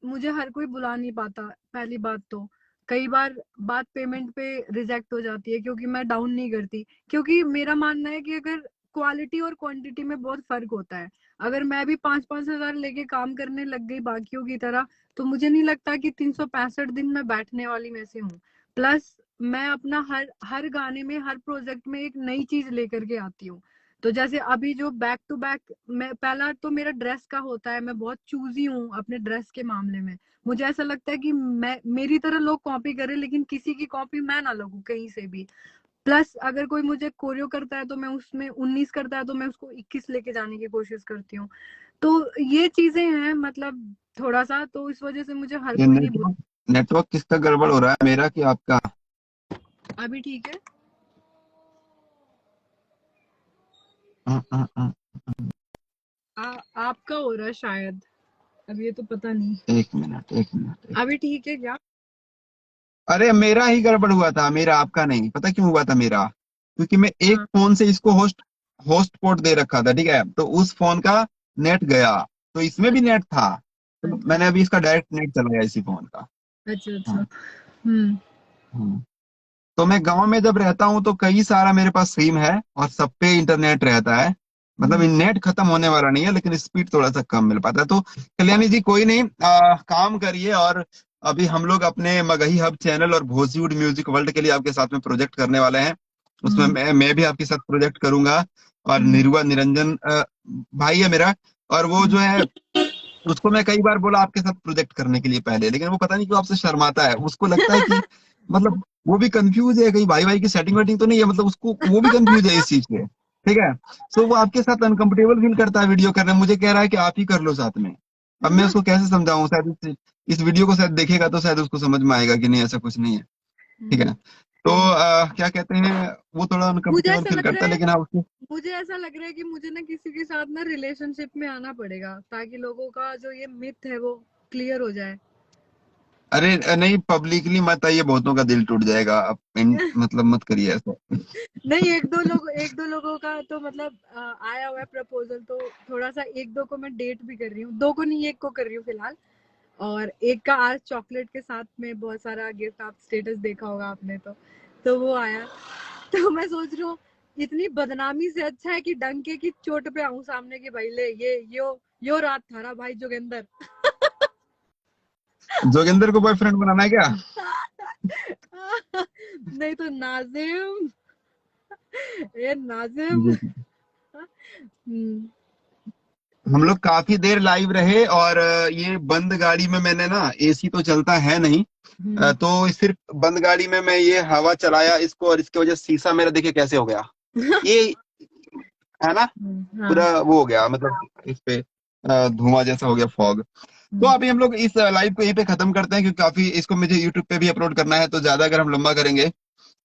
मुझे हर कोई बुला नहीं पाता। पहली बात तो कई बार बात पेमेंट पे रिजेक्ट हो जाती है क्योंकि मैं डाउन नहीं करती, क्योंकि मेरा मानना है कि अगर क्वालिटी और क्वांटिटी में बहुत फर्क होता है। अगर मैं भी 5-5 हजार लेके काम करने लग गई बाकियों की तरह, तो मुझे नहीं लगता कि 365 दिन मैं बैठने वाली में से हूँ। प्लस मैं अपना हर हर गाने में, हर प्रोजेक्ट में एक नई चीज लेकर के आती हूँ। तो जैसे अभी जो बैक टू बैक, मैं पहला तो मेरा ड्रेस का होता है, मैं बहुत चूजी हूँ अपने ड्रेस के मामले में। मुझे ऐसा लगता है कि मैं मेरी तरह लोग कॉपी करें, लेकिन किसी की कॉपी मैं ना लगूं कहीं से भी। प्लस अगर कोई मुझे कोरियो करता है तो मैं उसमें 19 करता है तो मैं उसको 21 लेके जाने की कोशिश करती हूँ। तो ये चीजें हैं, मतलब थोड़ा सा, तो इस वजह से मुझे हर ये कोई नहीं नेटवर्क नेटवर्क किसका गड़बड़ हो रहा है, मेरा कि आपका? अभी ठीक है। हाँ। आपका हो रहा है शायद, अब ये तो पता नहीं। एक मिनट, एक मिनट, एक अभी मिनट। ठीक है क्या? अरे मेरा ही गड़बड़ हुआ था, मेरा, आपका नहीं। पता क्यों हुआ था मेरा? क्योंकि मैं एक हाँ। फोन से इसको होस्ट होस्ट पोर्ट दे रखा था, ठीक है, तो उस फोन का नेट गया, तो इसमें भी नेट था, तो अच्छा मैंने अभी इसका डायरेक्ट नेट चलाया इसी फोन का। अच्छा अच्छा। हाँ। हम्म। हाँ। तो मैं गांव में जब रहता हूँ तो कई सारा मेरे पास सिम है और सब पे इंटरनेट रहता है। मतलब हम्म। नेट खत्म होने वाला नहीं है, लेकिन स्पीड थोड़ा सा कम मिल पाता है। तो कल्याणी जी, कोई नहीं, काम करिए। और अभी हम लोग अपने मगही हब चैनल और भोजपुरी म्यूजिक वर्ल्ड के लिए आपके साथ में प्रोजेक्ट करने वाले हैं। उसमें हम्म। मैं भी आपके साथ प्रोजेक्ट करूंगा। और हम्म। निरुआ निरंजन भाई है मेरा, और वो जो है, उसको मैं कई बार बोला आपके साथ प्रोजेक्ट करने के लिए पहले, लेकिन वो पता नहीं क्यों आपसे शर्माता है। उसको लगता है कि मतलब वो भी कंफ्यूज है, कहीं भाई भाई की सेटिंग वेटिंग तो नहीं है, मतलब उसको वो भी कंफ्यूज है इस चीज से। ठीक है, सो वो आपके साथ अनकंफर्टेबल फील करता है वीडियो करने में। मुझे कह रहा है कि आप ही कर लो साथ में। अब मैं उसको कैसे समझाऊं? शायद इस वीडियो को शायद देखेगा तो शायद उसको समझ में आएगा कि नहीं, ऐसा कुछ नहीं है। ठीक है, तो क्या कहते हैं, वो थोड़ा मुझे अनकंफर्टेबल ऐसा फील लग रहा करता है, है लेकिन आप उसको। मुझे ऐसा लग रहा है कि मुझे ना किसी के साथ ना रिलेशनशिप में आना पड़ेगा, ताकि लोगों का जो ये मिथ है वो क्लियर हो जाए। अरे नहीं, पब्लिकली मत आइए, बहुतों का दिल टूट जाएगा। आप मतलब मत करिए ऐसा। नहीं, एक दो लोगों का तो मतलब आया हुआ है प्रपोजल, तो थोड़ा सा एक दो को मैं डेट भी कर रही हूँ, दो को नहीं एक को कर रही हूँ फिलहाल। और एक का आज चॉकलेट के साथ में बहुत सारा गिफ्ट, आप स्टेटस देखा होगा आपने तो वो आया। तो मैं सोच रही हूँ, इतनी बदनामी से अच्छा है कि डंके की चोट पे आऊं सामने के, भाई ले ये यो रात थारा भाई जोगेंद्र। जोगिंदर को बॉयफ्रेंड बनाना है क्या? नहीं तो नाजिम, ए नाजिम। जी। हम्म। हम लोग काफी देर लाइव रहे, और ये बंद गाड़ी में मैंने ना, एसी तो चलता है नहीं, हम्म। तो सिर्फ बंद गाड़ी में मैं ये हवा चलाया इसको, और इसकी वजह से शीशा मेरा देखिए कैसे हो गया ये, है ना, हाँ। पूरा वो हो गया, मतलब इस पे धुआं जैसा हो गया, फॉग। तो हम्म। अभी हम लोग इस लाइव को यहीं पे खत्म करते हैं, क्योंकि काफी इसको मुझे यूट्यूब पे भी अपलोड करना है, तो ज्यादा अगर हम लंबा करेंगे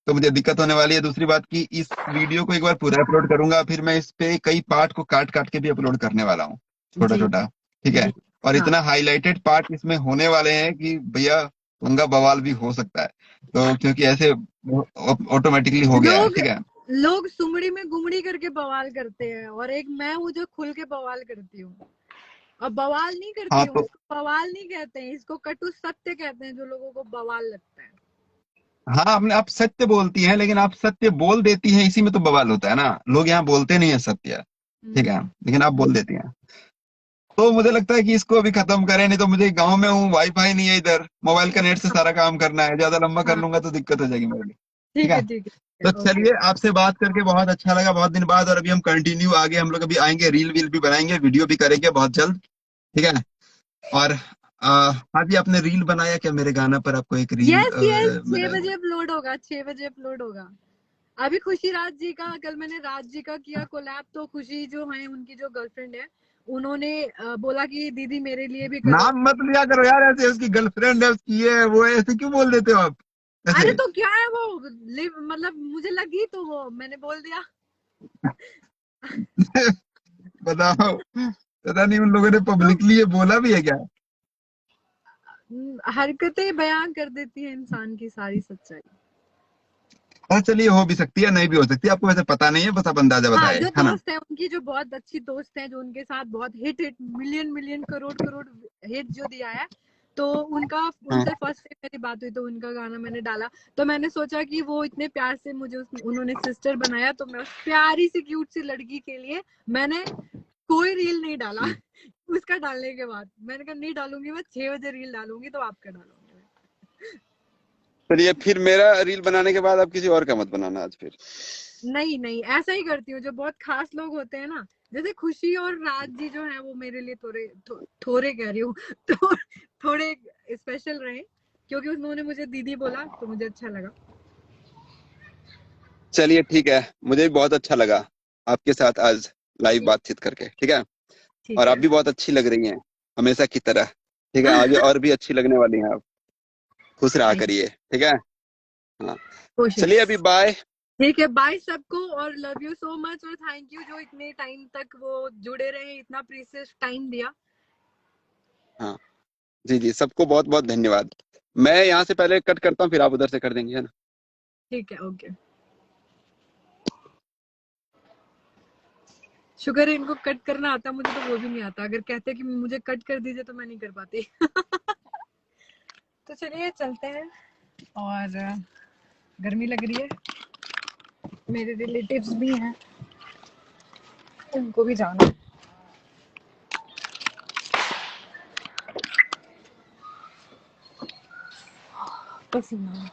तो मुझे दिक्कत होने वाली है। दूसरी बात की, इस वीडियो को एक बार पूरा अपलोड करूंगा, फिर मैं इस पे कई पार्ट को काट काट के भी अपलोड करने वाला हूँ, छोटा जी छोटा। ठीक है, जी। और हाँ। इतना हाईलाइटेड पार्ट इसमें होने वाले हैं कि भैया पंगा बवाल भी हो सकता है, तो क्योंकि ऐसे ऑटोमेटिकली हो गया है। लोग ठीक है। लोग सुमड़ी में गुमड़ी करके बवाल करते हैं, और एक मैं हूँ जो खुल के बवाल करती हूँ। अब बवाल नहीं करती हाँ हूँ, तो, इसको बवाल नहीं कहते हैं, इसको कटु सत्य कहते हैं, जो लोगों को बवाल लगता है। हाँ, आपने, आप सत्य बोलती हैं, लेकिन आप सत्य बोल देती हैं, इसी में तो बवाल होता है ना। लोग यहाँ बोलते नहीं है सत्य। ठीक है, हम्म। लेकिन आप बोल देती हैं। तो मुझे लगता है कि इसको अभी खत्म करें, नहीं तो मुझे गांव में हूँ, वाईफाई नहीं है इधर, मोबाइल का नेट से सारा काम करना है, ज्यादा लंबा कर हाँ, लूंगा तो दिक्कत हो जाएगी मेरे लिए। ठीक ठीक है, है ठीक है, तो ओके। चलिए, आपसे बात करके बहुत अच्छा लगा, बहुत दिन बाद। और अभी हम कंटिन्यू आगे हम लोग अभी आएंगे, रील वील भी बनाएंगे, वीडियो भी करेंगे बहुत जल्द। ठीक है। और हाँ जी, आपने रील बनाया क्या मेरे गाना पर? आपको एक रील यस यस, छह मेरा। बजे अपलोड होगा, 6 बजे अपलोड होगा। अभी खुशी राज जी का, कल मैंने राज जी का किया कोलैब, तो खुशी जो है उनकी जो गर्लफ्रेंड है, उन्होंने बोला कि दीदी मेरे लिए भी करो। नाम मत लिया करो यार ऐसे, उसकी गर्लफ्रेंड है, उसकी ये है, वो है, ऐसे क्यों बोल देते हो आप अरे ऐसे? तो क्या है वो, मतलब मुझे लगी तो वो मैंने बोल दिया। बताओ, पता नहीं उन लोगों ने तो पब्लिकली ये बोला भी है क्या? हरकतें बयां कर देती है इंसान की सारी सच्चाई। हाँ चलिए, हो भी सकती है, नहीं भी हो सकती, आपको वैसे पता नहीं है, बस आप अंदाजा हाँ, बताए, जो है ना? दोस्त है उनकी, जो बहुत अच्छी दोस्त है, जो उनके साथ बहुत hit hit million million crore crore hit जो दिया है, तो उनका हाँ। उनसे फर्स्ट टाइम मेरी बात हुई तो उनका गाना मैंने डाला। तो मैंने सोचा कि वो इतने प्यार से मुझे उन्होंने सिस्टर बनाया, तो मैं उस प्यारी सी क्यूट सी लड़की के लिए मैंने कोई रील नहीं डाला। उसका डालने के बाद मैंने कहा नहीं डालूंगी, मैं 6 बजे रील डालूंगी, तो आपका डालूंगी। चलिए, फिर मेरा रील बनाने के बाद आप किसी और का मत बनाना आज फिर। नहीं नहीं, ऐसा ही करती हूँ। जो बहुत खास लोग होते हैं ना, जैसे खुशी और राज जी जो है, वो मेरे लिए थोड़े कह रही हूँ तो थोड़े स्पेशल रहे, क्योंकि उन्होंने मुझे दीदी बोला तो मुझे अच्छा लगा। चलिए ठीक है, मुझे भी बहुत अच्छा लगा आपके साथ आज लाइव बातचीत करके, ठीक है। और ठीक आप है। भी बहुत अच्छी लग रही हैं, हमेशा की तरह। ठीक है, आगे और भी अच्छी लगने वाली हैं आप। खुश रहा थैंक करिए, ठीक है। हाँ। कोशिश। चलिए अभी बाय। ठीक है, बाय सबको, और लव यू सो मच, और थैंक यू जो इतने टाइम तक वो जुड़े रहे, इतना प्रीशियस टाइम दिया। हाँ जी जी, सबको बहुत बहुत धन्यवाद। मैं यहाँ से पहले कट करता हूँ, फिर आप उधर से कर देंगे, है ना? ठीक है, ओके। शुक्र है इनको कट करना आता, मुझे तो वो भी नहीं आता। अगर कहते कि मुझे कट कर दीजिए तो मैं नहीं कर पाती। तो चलिए चलते हैं, और गर्मी लग रही है, मेरे रिलेटिव्स भी हैं, उनको भी जाना है। पसीना